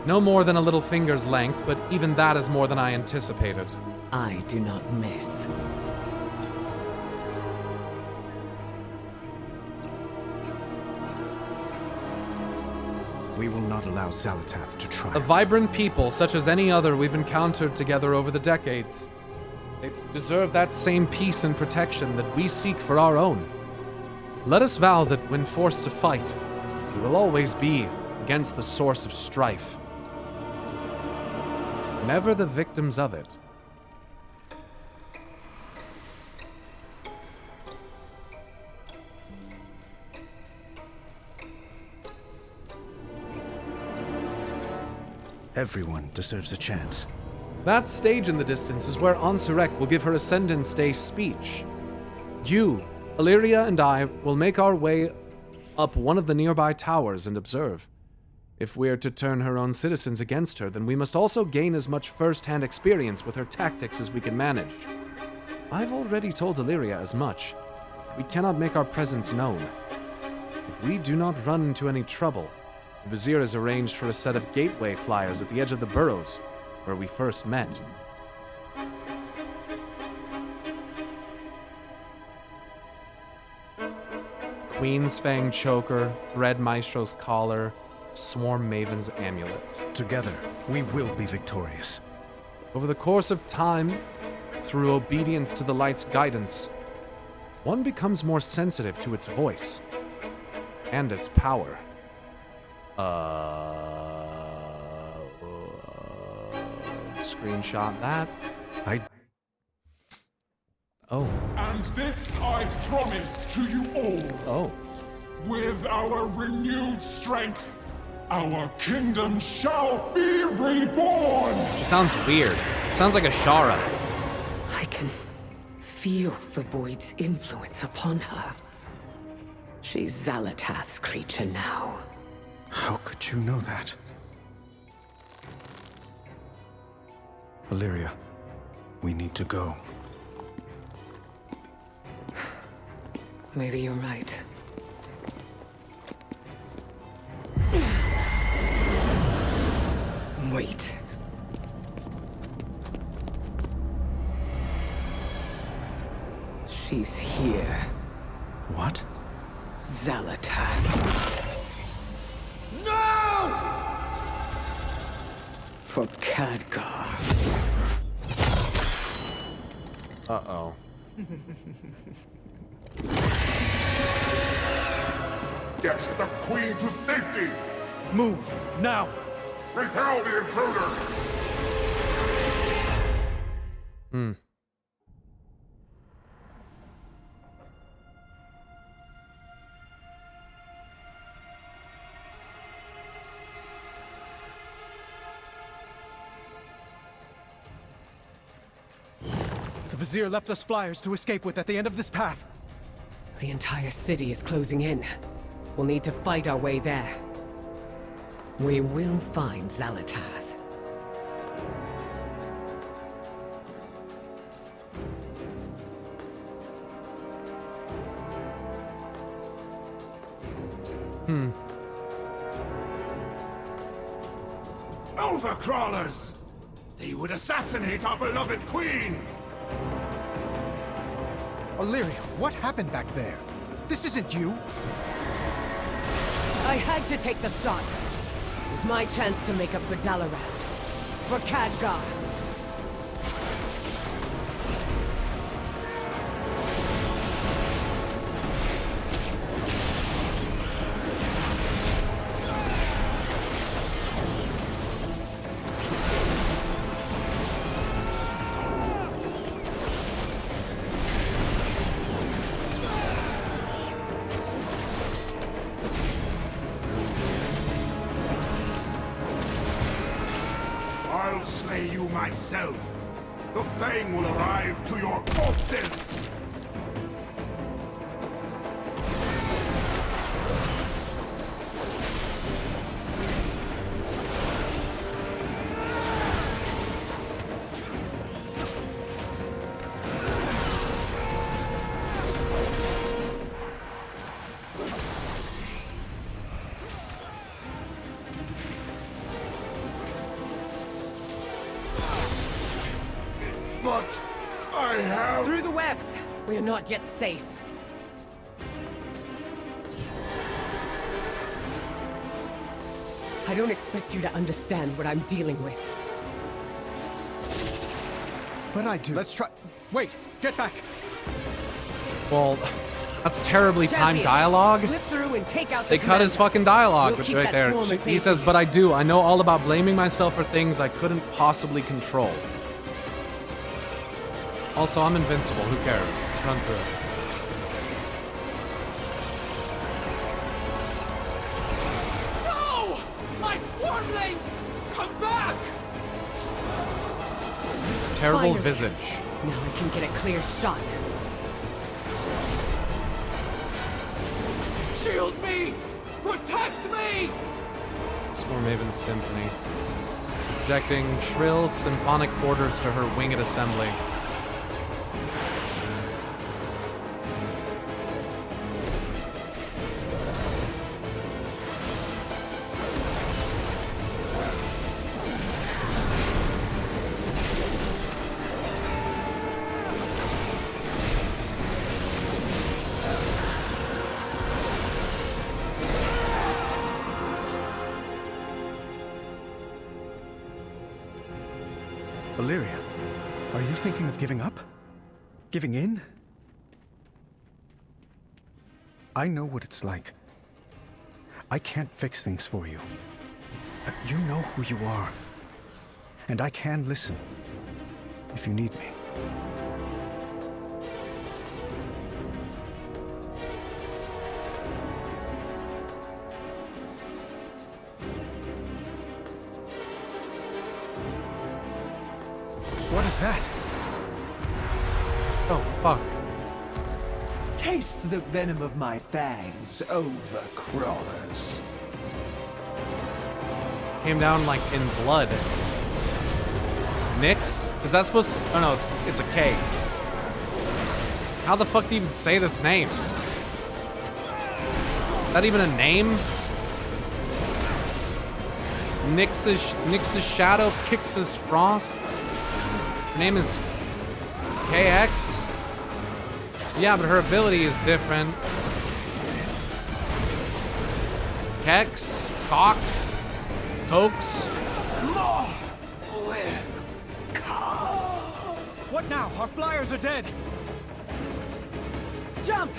Speaker 1: No more than a little finger's length, but even that is more than I anticipated.
Speaker 6: I do not miss.
Speaker 4: We will not allow Xalatath to triumph.
Speaker 1: A vibrant people such as any other we've encountered together over the decades. They deserve that same peace and protection that we seek for our own. Let us vow that when forced to fight, we will always be against the source of strife. Never the victims of it.
Speaker 4: Everyone deserves a chance.
Speaker 1: That stage in the distance is where Onsarek will give her Ascendance Day speech. You, Illyria, and I will make our way up one of the nearby towers and observe. If we are to turn her own citizens against her, then we must also gain as much first-hand experience with her tactics as we can manage. I've already told Illyria as much. We cannot make our presence known. If we do not run into any trouble, the Vizier has arranged for a set of gateway flyers at the edge of the burrows, where we first met. Queen's Fang Choker, Thread Maestro's Collar, Swarm Maven's Amulet.
Speaker 4: Together, we will be victorious.
Speaker 1: Over the course of time, through obedience to the light's guidance, one becomes more sensitive to its voice and its power. Screenshot that. Oh.
Speaker 8: And this I promise to you all.
Speaker 1: Oh.
Speaker 8: With our renewed strength, our kingdom shall be reborn!
Speaker 1: She sounds weird. Sounds like a Shara.
Speaker 6: I can feel the Void's influence upon her. She's Xalatath's creature now.
Speaker 4: How could you know that? Illyria, we need to go.
Speaker 6: Maybe you're right. Wait. She's here.
Speaker 4: What?
Speaker 6: Xalatath. For Khadgar.
Speaker 1: Uh-oh.
Speaker 3: Get the Queen to safety!
Speaker 4: Move, now!
Speaker 3: Repel the intruders!
Speaker 4: The Vizier left us flyers to escape with at the end of this path.
Speaker 6: The entire city is closing in. We'll need to fight our way there. We will find Azj-Kahet.
Speaker 8: Overcrawlers! They would assassinate our beloved queen!
Speaker 4: Illyria, what happened back there? This isn't you.
Speaker 6: I had to take the shot. It was my chance to make up for Dalaran. For Khadgar.
Speaker 8: I'll slay you myself. The Fang will arrive to your corpses! But I have...
Speaker 6: Through the webs! We are not yet safe. I don't expect you to understand what I'm dealing with.
Speaker 4: But I do. Let's try. Wait, get back.
Speaker 1: Well, that's terribly timed
Speaker 6: Champion,
Speaker 1: dialogue.
Speaker 6: Slip through and take out the
Speaker 1: They cut his
Speaker 6: commander.
Speaker 1: fucking dialogue
Speaker 6: We'll keep
Speaker 1: right
Speaker 6: that
Speaker 1: there.
Speaker 6: swarm at
Speaker 1: He
Speaker 6: bay.
Speaker 1: says, but I do. I know all about blaming myself for things I couldn't possibly control. Also, I'm invincible. Who cares? Let's run through it.
Speaker 9: No! My swarmlings! Come back!
Speaker 1: Terrible
Speaker 6: Finally.
Speaker 1: visage.
Speaker 6: Now I can get a clear shot.
Speaker 9: Shield me! Protect me!
Speaker 1: Swarm Maven's Symphony. Projecting shrill symphonic orders to her winged assembly.
Speaker 4: Illyria, are you thinking of giving up? Giving in? I know what it's like. I can't fix things for you. But you know who you are. And I can listen. If you need me. What is that?
Speaker 1: Oh, fuck.
Speaker 9: Taste the venom of my fangs, overcrawlers.
Speaker 1: Came down like in blood. Nyx? Is that supposed to... Oh no, it's a K. How the fuck do you even say this name? Is that even a name? Nyx's shadow kicks his frost. Her name is KX. Yeah, but her ability is different. Kex, Cox, Cokes.
Speaker 4: What now? Our flyers are dead!
Speaker 6: Jump!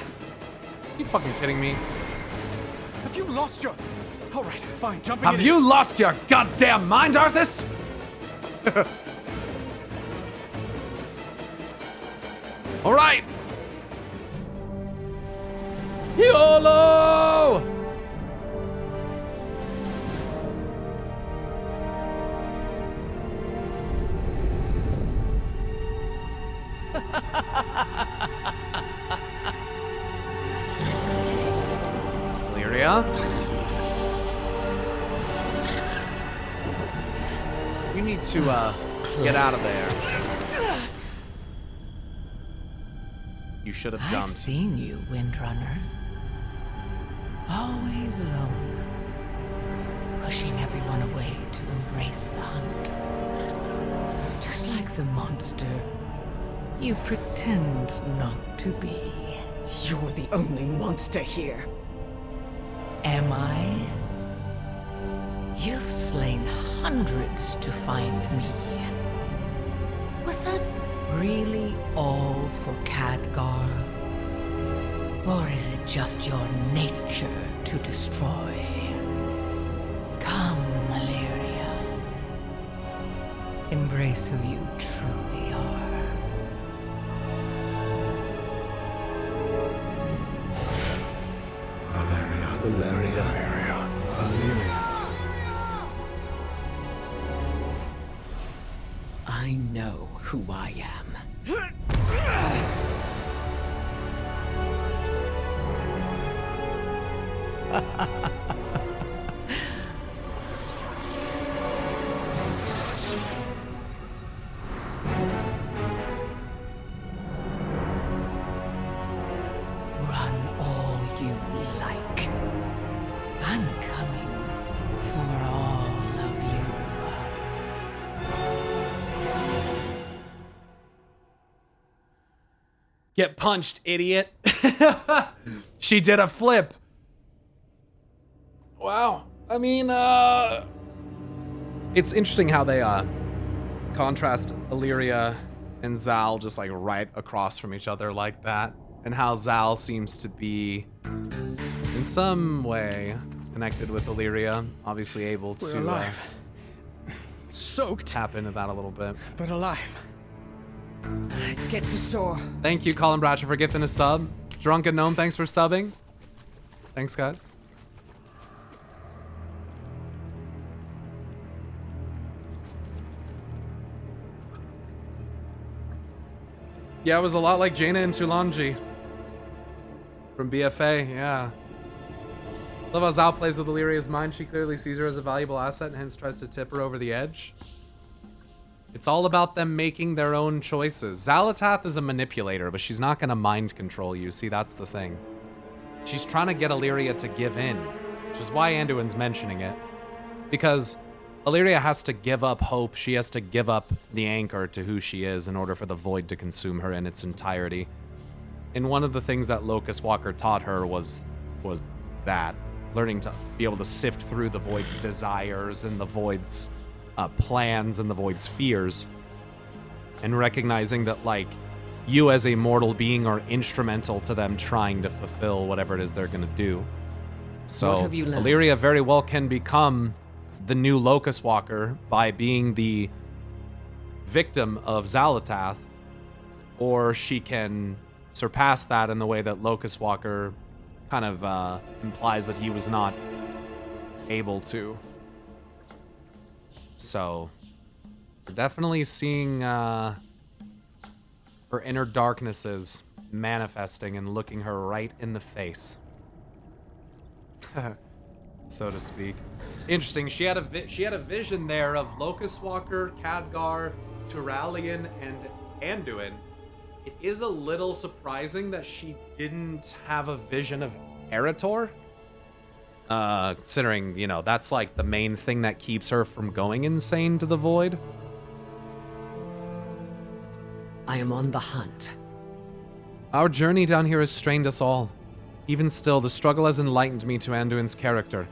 Speaker 1: You fucking kidding me?
Speaker 4: Have you lost your... Alright, fine, jumping
Speaker 1: Have
Speaker 4: it
Speaker 1: you
Speaker 4: is.
Speaker 1: lost your goddamn mind, Arthas? All right. YOLO! Illyria. You need to get out of there. You should have
Speaker 10: I've
Speaker 1: jumped.
Speaker 10: seen you, Windrunner. Always alone. Pushing everyone away to embrace the hunt. Just like the monster you pretend not to be.
Speaker 6: You're the only monster here.
Speaker 10: Am I? You've slain hundreds to find me. Was that really all for Khadgar? Or is it just your nature to destroy? Come, Illyria. Embrace who you truly are. I know who I am. Run all you like. I'm coming for all of you.
Speaker 1: Get punched, idiot. She did a flip. Wow. I mean, it's interesting how they contrast Illyria and Zal just like right across from each other like that, and how Zal seems to be in some way connected with Illyria, obviously able
Speaker 4: We're
Speaker 1: to
Speaker 4: alive. Soaked,
Speaker 1: tap into that a little bit.
Speaker 4: but alive.
Speaker 6: Let's get to shore.
Speaker 1: Thank you, Colin Bratcher, for gifting a sub. Drunken Gnome, thanks for subbing. Thanks, guys. Yeah, it was a lot like Jaina and Tulanji from BFA, yeah. Love how Zal plays with Illyria's mind. She clearly sees her as a valuable asset and hence tries to tip her over the edge. It's all about them making their own choices. Xal'atath is a manipulator, but she's not going to mind control you. See, that's the thing. She's trying to get Illyria to give in, which is why Anduin's mentioning it. Because Illyria has to give up hope. She has to give up the anchor to who she is in order for the void to consume her in its entirety. And one of the things that Locust Walker taught her was that. Learning to be able to sift through the void's desires and the void's plans and the void's fears, and recognizing that like you as a mortal being are instrumental to them trying to fulfill whatever it is they're gonna do. So
Speaker 6: What have you learned?
Speaker 1: Illyria very well can become the new Locust Walker by being the victim of Xal'atath, or she can surpass that in the way that Locust Walker kind of implies that he was not able to. So, we're definitely seeing her inner darknesses manifesting and looking her right in the face, so to speak. It's interesting. She had a vision there of Locust Walker, Khadgar, Turalian, and Anduin. It is a little surprising that she didn't have a vision of Eretor. Considering, you know, that's like the main thing that keeps her from going insane to the void.
Speaker 6: I am on the hunt.
Speaker 1: Our journey down here has strained us all. Even still, the struggle has enlightened me to Anduin's character,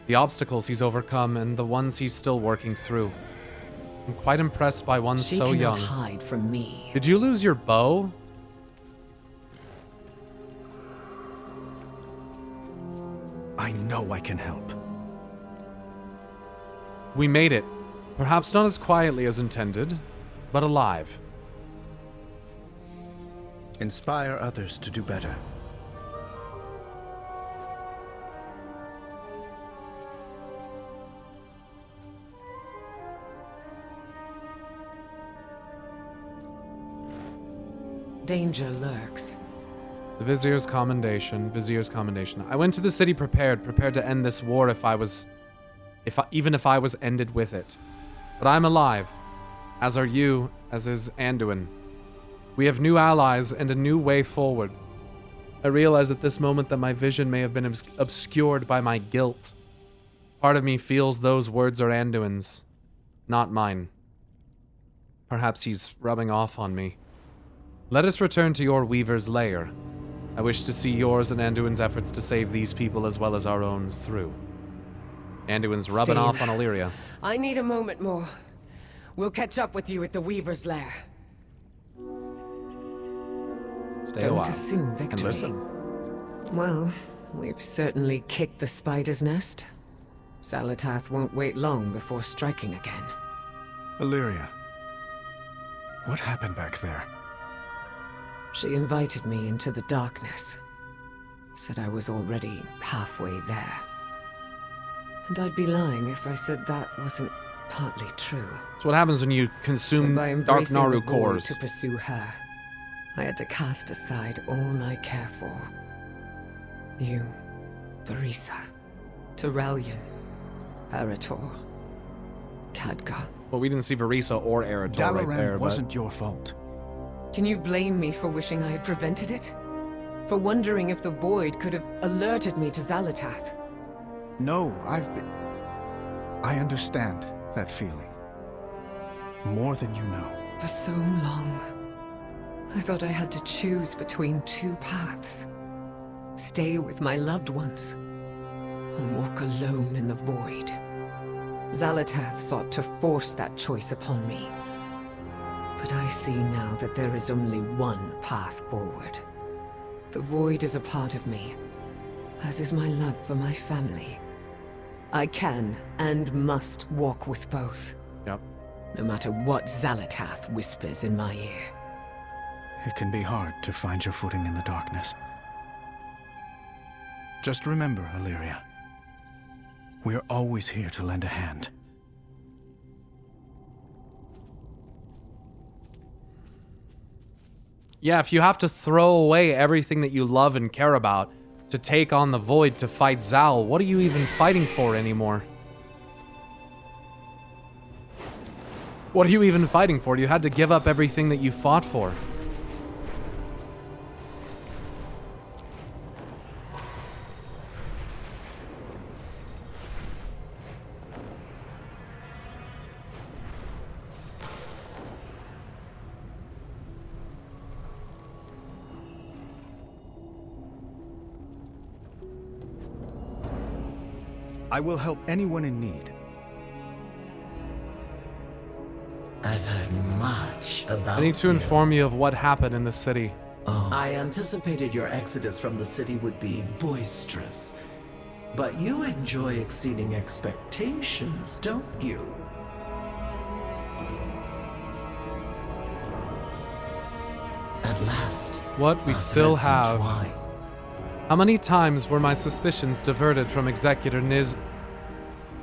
Speaker 1: the obstacles he's overcome, and the ones he's still working through. I'm quite impressed by one
Speaker 6: She
Speaker 1: so
Speaker 6: cannot
Speaker 1: young.
Speaker 6: hide from me.
Speaker 1: Did you lose your bow?
Speaker 4: I know I can help.
Speaker 1: We made it. Perhaps not as quietly as intended, but alive.
Speaker 4: Inspire others to do better.
Speaker 6: Danger lurks.
Speaker 1: The Vizier's commendation. Vizier's commendation. I went to the city prepared to end this war even if I was ended with it. But I'm alive, as are you, as is Anduin. We have new allies and a new way forward. I realize at this moment that my vision may have been obscured by my guilt. Part of me feels those words are Anduin's, not mine. Perhaps he's rubbing off on me. Let us return to your Weaver's lair. I wish to see yours and Anduin's efforts to save these people as well as our own through. Anduin's rubbing off on Illyria.
Speaker 6: I need a moment more. We'll catch up with you at the Weaver's lair.
Speaker 1: Stay a
Speaker 6: Don't
Speaker 1: while
Speaker 6: assume victory.
Speaker 1: and listen.
Speaker 6: Well, we've certainly kicked the spider's nest. Zalatath won't wait long before striking again.
Speaker 4: Illyria, what happened back there?
Speaker 6: She invited me into the darkness. Said I was already halfway there. And I'd be lying if I said that wasn't partly true.
Speaker 1: That's what happens when you consume
Speaker 6: By
Speaker 1: Dark
Speaker 6: embracing
Speaker 1: Naru
Speaker 6: the void
Speaker 1: cores.
Speaker 6: to pursue her, I had to cast aside all I care for. You, Barisa, Terrellian, Arator, Khadgar.
Speaker 1: Well, we didn't see Varisa or Arator right
Speaker 4: Dalaran
Speaker 1: there,
Speaker 4: wasn't your fault.
Speaker 6: Can you blame me for wishing I had prevented it? For wondering if the void could have alerted me to Zalatath?
Speaker 4: No, I understand that feeling. More than you know.
Speaker 6: For so long, I thought I had to choose between two paths. Stay with my loved ones, or walk alone in the void. Zalatath sought to force that choice upon me. But I see now that there is only one path forward. The void is a part of me, as is my love for my family. I can and must walk with both.
Speaker 1: Yep.
Speaker 6: No matter what Zalatath whispers in my ear.
Speaker 4: It can be hard to find your footing in the darkness. Just remember, Illyria, we're always here to lend a hand.
Speaker 1: Yeah, if you have to throw away everything that you love and care about to take on the void to fight Zal, what are you even fighting for anymore? What are you even fighting for? You had to give up everything that you fought for.
Speaker 4: I will help anyone in need.
Speaker 2: I've heard much about
Speaker 1: I need to inform you of what happened in the city.
Speaker 2: I anticipated your exodus from the city would be boisterous. But you enjoy exceeding expectations, don't you? At last.
Speaker 1: What we
Speaker 2: our
Speaker 1: still
Speaker 2: threads
Speaker 1: have.
Speaker 2: entwine.
Speaker 1: How many times were my suspicions diverted from Executor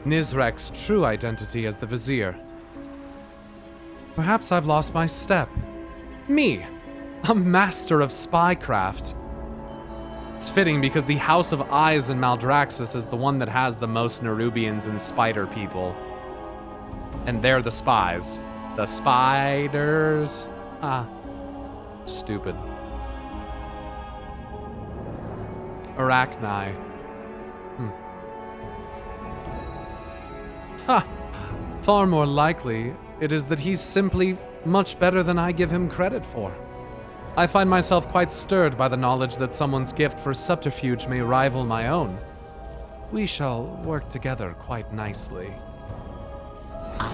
Speaker 1: Nizrek's true identity as the Vizier? Perhaps I've lost my step. Me, a master of spycraft. It's fitting because the House of Eyes in Maldraxxus is the one that has the most Nerubians and spider people. And they're the spies. The spiders. Ah. Stupid. Arachni. Ha! Far more likely, it is that he's simply much better than I give him credit for. I find myself quite stirred by the knowledge that someone's gift for subterfuge may rival my own. We shall work together quite nicely.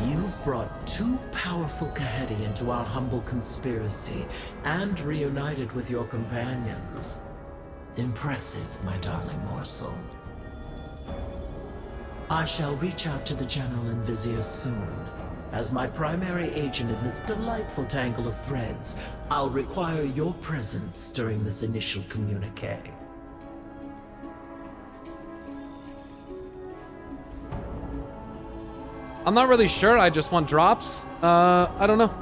Speaker 2: You've brought two powerful Kaheti into our humble conspiracy and reunited with your companions. Impressive, my darling morsel. I shall reach out to the General and Vizier soon. As my primary agent in this delightful tangle of threads, I'll require your presence during this initial communique.
Speaker 1: I'm not really sure, I just want drops. I don't know.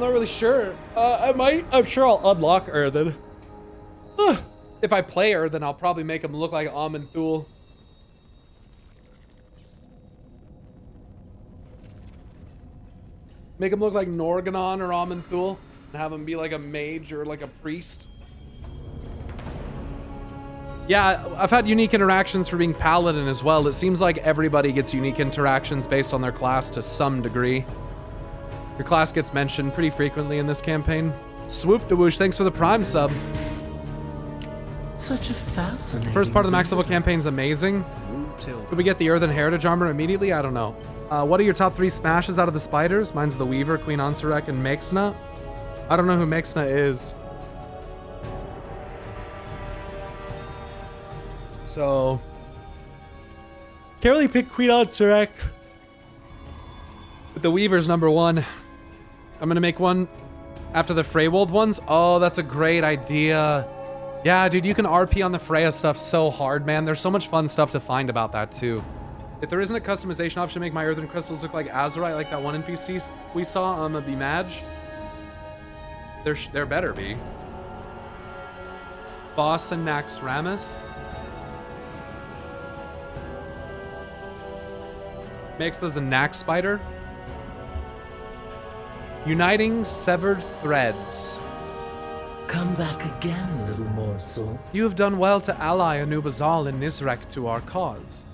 Speaker 1: not really sure. I might. I'm sure I'll unlock Earthen. If I play Earthen, I'll probably make him look like Aman'Thul. Make him look like Norganon or Aman'Thul, and have him be like a mage or like a priest. Yeah, I've had unique interactions for being Paladin as well. It seems like everybody gets unique interactions based on their class to some degree. Your class gets mentioned pretty frequently in this campaign. Swoop Dewoosh, thanks for the Prime sub.
Speaker 2: Such a fascinating...
Speaker 1: First part of the max level campaign's amazing. Could we get the Earthen Heritage Armor immediately? I don't know. What are your top 3 smashes out of the spiders? Mine's the Weaver, Queen Ansurek, and Mexna. I don't know who Mexna is. So... can't really pick Queen Ansurek. But the Weaver's number 1. I'm gonna make one after the Freywold ones. Oh, that's a great idea. Yeah, dude, you can RP on the Freya stuff so hard, man. There's so much fun stuff to find about that, too. If there isn't a customization option to make my Earthen Crystals look like Azurite, like that one NPC we saw on the Bemaj, there better be. Boss and Nax Ramus. Makes those a Nax Spider. Uniting severed threads.
Speaker 2: Come back again, little morsel.
Speaker 1: You have done well to ally Anub'Azal and Nizrek to our cause.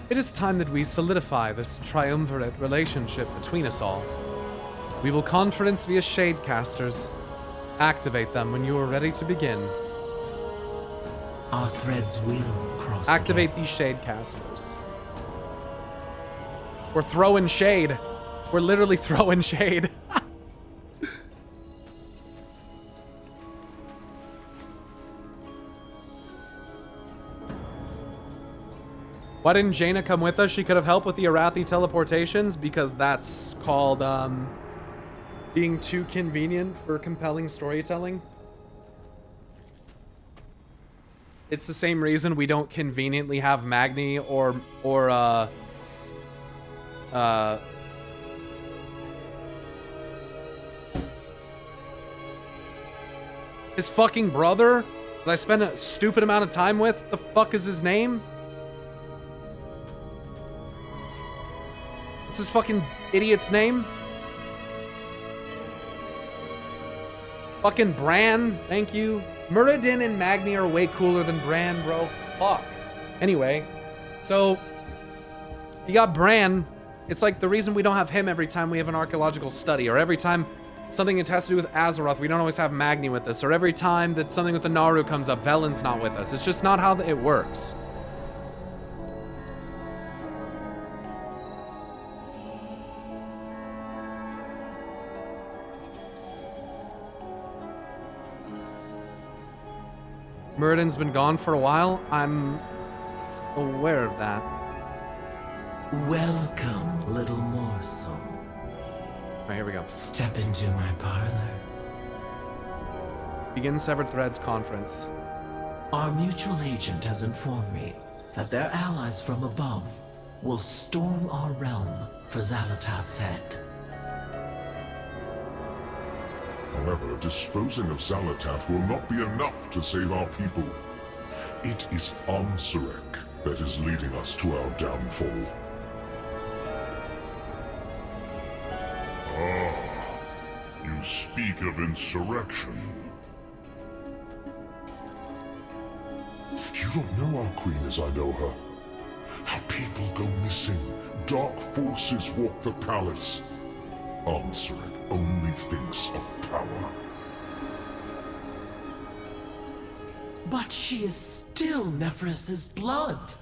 Speaker 1: It is time that we solidify this triumvirate relationship between us all. We will conference via Shadecasters. Activate them when you are ready to begin.
Speaker 2: Our threads will cross.
Speaker 1: Activate these Shadecasters. We're throwing shade. We're literally throwing shade. Why didn't Jaina come with us? She could have helped with the Arathi teleportations because that's called being too convenient for compelling storytelling. It's the same reason we don't conveniently have Magni or his fucking brother that I spent a stupid amount of time with. The fuck is his name? What's this fucking idiot's name? Fucking Bran, thank you. Muradin and Magni are way cooler than Bran, bro. Fuck. Anyway, so you got Bran. It's like the reason we don't have him every time we have an archaeological study, or every time something that has to do with Azeroth, we don't always have Magni with us, or every time that something with the Naru comes up, Velen's not with us. It's just not how it works. Muradin's been gone for a while. I'm aware of that.
Speaker 2: Welcome, little morsel.
Speaker 1: All right, here we go.
Speaker 2: Step into my parlor.
Speaker 1: Begin Severed Threads conference.
Speaker 2: Our mutual agent has informed me that their allies from above will storm our realm for Xal'atath's head.
Speaker 3: However, disposing of Xal'atath will not be enough to save our people. It is Ansurek that is leading us to our downfall. Ah, you speak of insurrection. You don't know our queen as I know her. How people go missing. Dark forces walk the palace. Ansurek only thinks of power.
Speaker 2: But she is still Nephris's blood.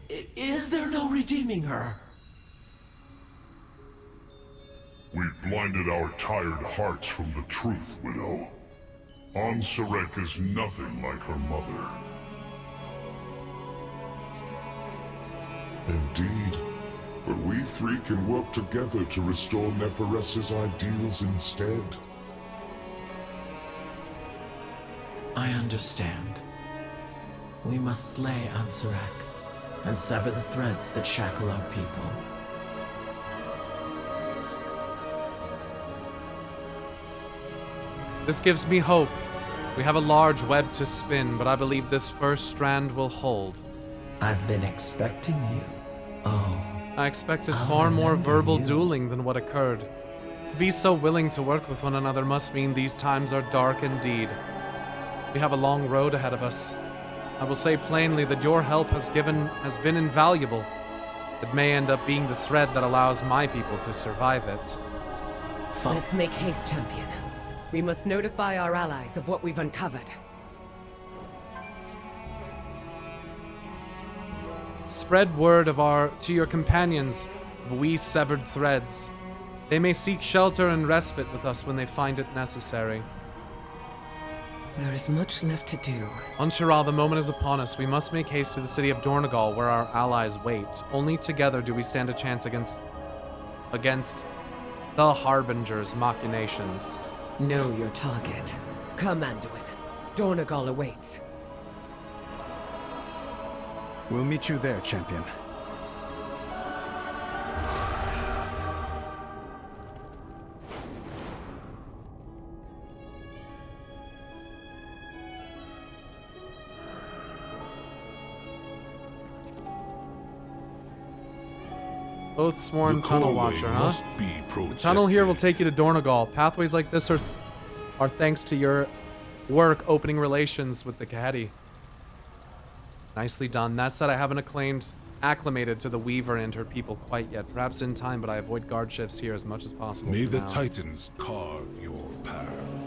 Speaker 2: Is there no redeeming her?
Speaker 3: We blinded our tired hearts from the truth, Widow. Ansurek is nothing like her mother. Indeed. But we three can work together to restore Nephris's ideals instead.
Speaker 2: I understand. We must slay Ansurek and sever the threads that shackle our people.
Speaker 1: This gives me hope. We have a large web to spin, but I believe this first strand will hold.
Speaker 2: I've been expecting you. Oh.
Speaker 1: I expected
Speaker 2: I'll
Speaker 1: far more
Speaker 2: remember
Speaker 1: verbal
Speaker 2: you.
Speaker 1: dueling than what occurred. To be so willing to work with one another must mean these times are dark indeed. We have a long road ahead of us. I will say plainly that your help has been invaluable. It may end up being the thread that allows my people to survive it.
Speaker 6: Let's make haste, champion. We must notify our allies of what we've uncovered.
Speaker 1: Spread word to your companions of we severed threads. They may seek shelter and respite with us when they find it necessary.
Speaker 6: There is much left to do.
Speaker 1: On Shira, the moment is upon us. We must make haste to the city of Dornegal, where our allies wait. Only together do we stand a chance against the Harbinger's machinations.
Speaker 6: Know your target. Come, Anduin. Dornegal awaits.
Speaker 4: We'll meet you there, champion.
Speaker 1: Oath-sworn tunnel watcher, huh?
Speaker 3: Must be
Speaker 1: The tunnel here will take you to Dornegal. Pathways like this are thanks to your work opening relations with the Kahet. Nicely done. That said, I haven't acclimated to the Weaver and her people quite yet. Perhaps in time, but I avoid guard shifts here as much as possible.
Speaker 3: May
Speaker 1: for
Speaker 3: the
Speaker 1: now.
Speaker 3: Titans carve your path.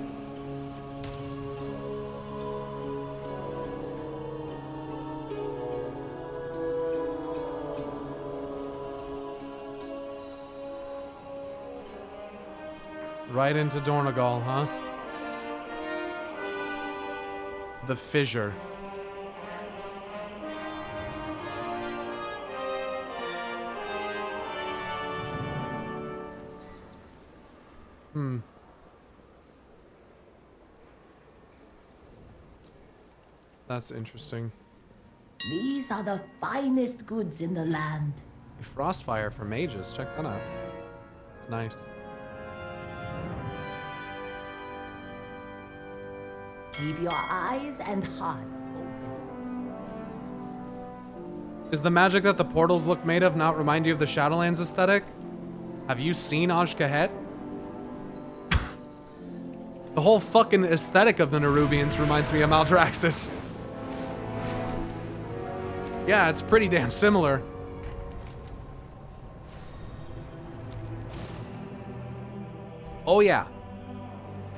Speaker 1: Right into Dornegal, huh? The fissure. That's interesting.
Speaker 11: These are the finest goods in the land.
Speaker 1: A Frostfire for mages. Check that out. It's nice.
Speaker 11: Keep your eyes and heart open.
Speaker 1: Is the magic that the portals look made of not remind you of the Shadowlands aesthetic? Have you seen Azj-Kahet? The whole fucking aesthetic of the Nerubians reminds me of Maldraxxus. Yeah, it's pretty damn similar. Oh yeah.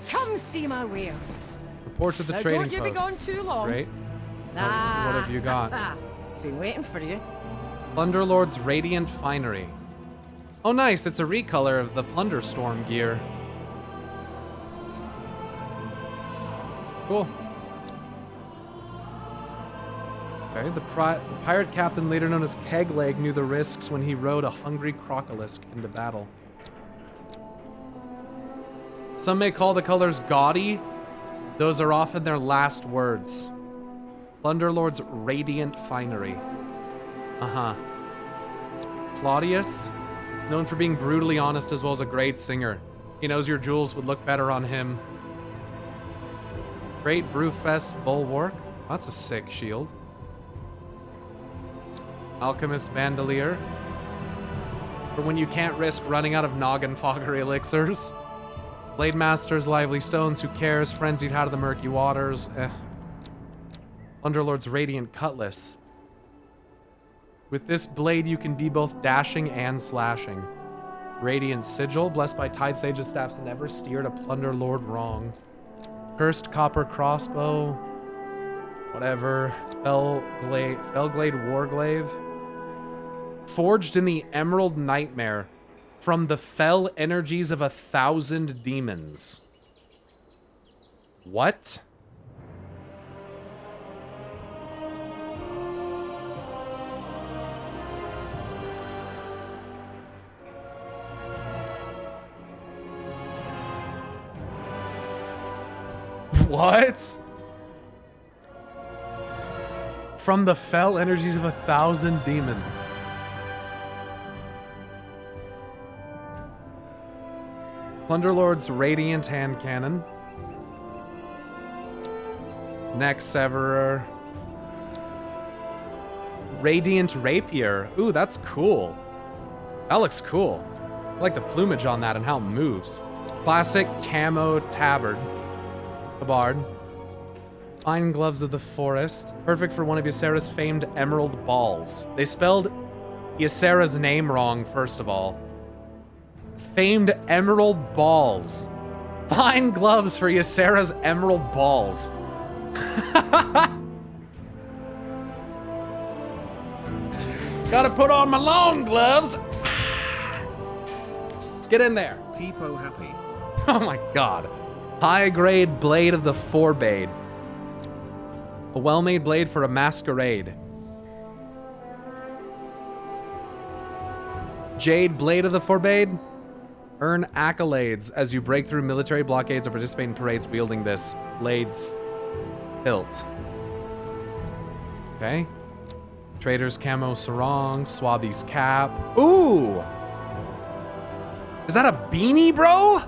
Speaker 12: Come see my wares.
Speaker 1: Report to the
Speaker 12: Now,
Speaker 1: trading
Speaker 12: don't you be
Speaker 1: post.
Speaker 12: gone too
Speaker 1: That's
Speaker 12: long.
Speaker 1: great.
Speaker 12: Ah,
Speaker 1: What have you got?
Speaker 12: Been waiting for you.
Speaker 1: Plunderlord's Radiant Finery. Oh nice, it's a recolor of the Plunderstorm gear. Cool. Okay, the pirate captain, later known as Kegleg, knew the risks when he rode a hungry crocolisk into battle. Some may call the colors gaudy. Those are often their last words. Plunderlord's Radiant Finery. Uh-huh. Claudius, known for being brutally honest as well as a great singer. He knows your jewels would look better on him. Great Brewfest Bulwark. That's a sick shield. Alchemist Bandolier. For when you can't risk running out of Noggin Fogger elixirs. Blade Master's Lively Stones. Who cares? Frenzied Hat of the Murky Waters. Underlord's Radiant Cutlass. With this blade, you can be both dashing and slashing. Radiant Sigil. Blessed by Tide Sage's staffs, never steered a Plunderlord wrong. Cursed Copper Crossbow. Whatever. Fellglade Warglaive. Forged in the Emerald Nightmare. From the fell energies of 1,000 demons. What? What? From the fell energies of 1,000 demons. Plunderlord's Radiant Hand Cannon. Neck Severer. Radiant Rapier. Ooh, that's cool. That looks cool. I like the plumage on that and how it moves. Classic camo tabard. Fine Gloves of the Forest. Perfect for one of Ysera's famed emerald balls. They spelled Ysera's name wrong, first of all. Famed emerald balls. Fine gloves for Ysera's emerald balls. Gotta put on my long gloves. Let's get in there.
Speaker 5: Peepo happy.
Speaker 1: Oh my god. High grade blade of the Forbade. A well-made blade for a masquerade. Jade blade of the Forbade. Earn accolades as you break through military blockades or participate in parades wielding this blade's hilt. Okay. Trader's camo sarong, Swabby's cap. Ooh! Is that a beanie, bro?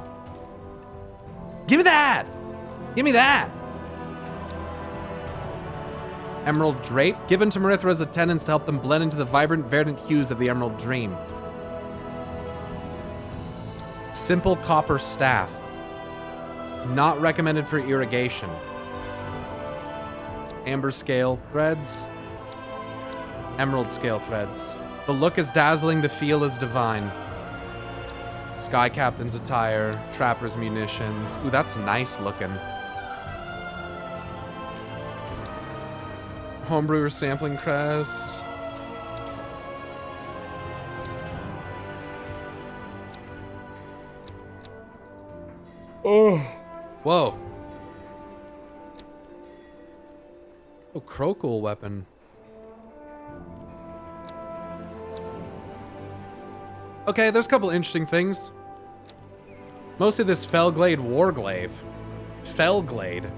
Speaker 1: Give me that! Give me that! Emerald drape, given to Marithra's attendants to help them blend into the vibrant, verdant hues of the Emerald Dream. Simple copper staff. Not recommended for irrigation. Amber scale threads. Emerald scale threads. The look is dazzling, the feel is divine. Sky Captain's attire, Trapper's munitions. Ooh, that's nice looking. Homebrewer sampling crest. Oh. Whoa. Oh, Crocol weapon. Okay, there's a couple interesting things. Mostly this Felglade Warglaive. Felglade.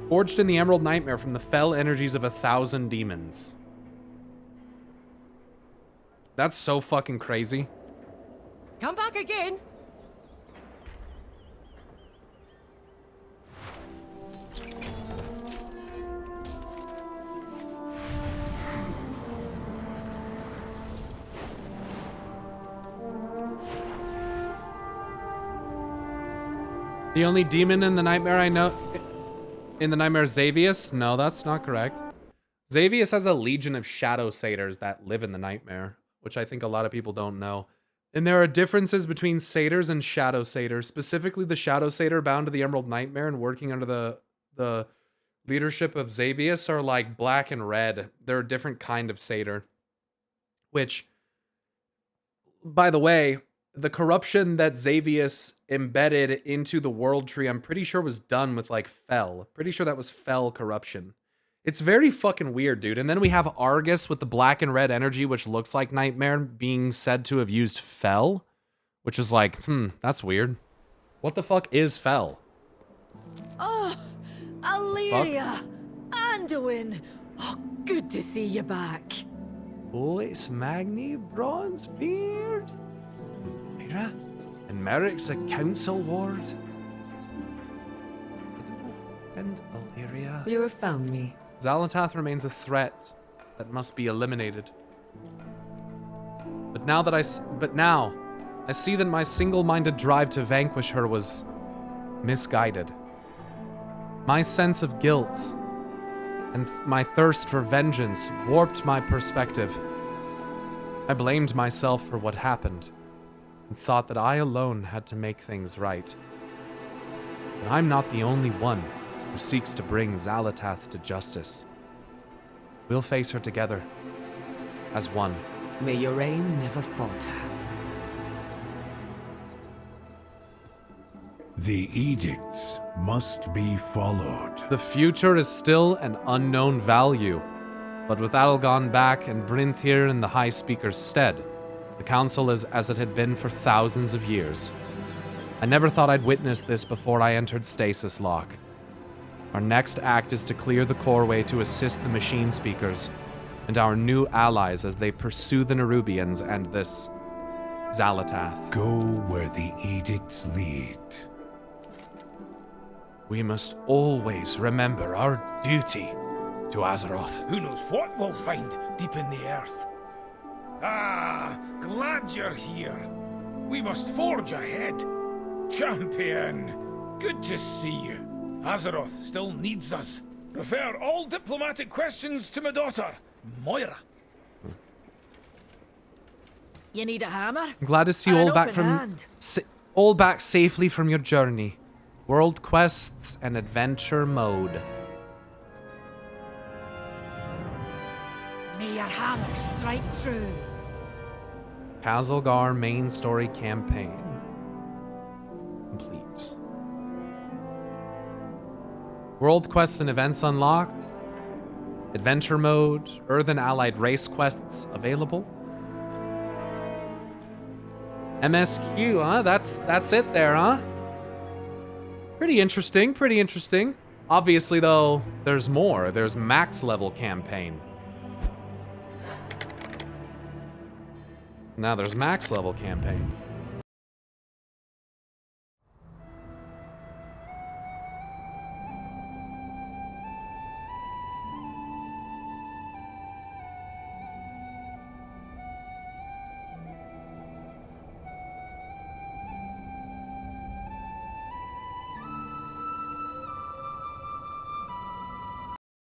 Speaker 1: Forged in the Emerald Nightmare from the fell energies of 1,000 demons. That's so fucking crazy.
Speaker 12: Come back again.
Speaker 1: The only demon in the nightmare I know... In the nightmare, Xavius? No, that's not correct. Xavius has a legion of shadow satyrs that live in the nightmare, which I think a lot of people don't know. And there are differences between satyrs and shadow satyrs, specifically the shadow satyr bound to the Emerald Nightmare and working under the leadership of Xavius are like black and red. They're a different kind of satyr. Which, by the way, the corruption that Xavius embedded into the world tree, I'm pretty sure was done with like Fel. Pretty sure that was Fel corruption. It's very fucking weird, dude. And then we have Argus with the black and red energy, which looks like Nightmare, being said to have used Fel, which is like, that's weird. What the fuck is Fel?
Speaker 13: Oh, Illyria, Anduin. Oh, good to see you back.
Speaker 1: Oh, it's Magni Bronzebeard. Myra, and Merrick's a council ward. And Illyria.
Speaker 6: You have found me.
Speaker 1: Xalatath remains a threat that must be eliminated. But now I see that my single-minded drive to vanquish her was misguided. My sense of guilt and my thirst for vengeance warped my perspective. I blamed myself for what happened and thought that I alone had to make things right. But I'm not the only one who seeks to bring Xalatath to justice. We'll face her together, as one.
Speaker 6: May your aim never falter.
Speaker 14: The edicts must be followed.
Speaker 1: The future is still an unknown value, but with Adelgon back and Brinthir in the High Speaker's stead, the council is as it had been for thousands of years. I never thought I'd witness this before I entered Stasis Lock. Our next act is to clear the coreway to assist the machine speakers and our new allies as they pursue the Nerubians and this Xalatath.
Speaker 14: Go where the edicts lead.
Speaker 1: We must always remember our duty to Azeroth.
Speaker 15: Who knows what we'll find deep in the earth? Ah, glad you're here. We must forge ahead. Champion, good to see you. Azeroth still needs us. Refer all diplomatic questions to my daughter, Moira.
Speaker 13: You need a hammer?
Speaker 1: I'm glad to see you all back all back safely from your journey. World quests and adventure mode.
Speaker 13: May your hammer strike true.
Speaker 1: Kazalgar main story campaign. Complete. World quests and events unlocked. Adventure mode. Earthen allied race quests available. MSQ, huh? That's it there, huh? Pretty interesting, pretty interesting. Obviously, though, there's more. There's max level campaign. Now there's max level campaign.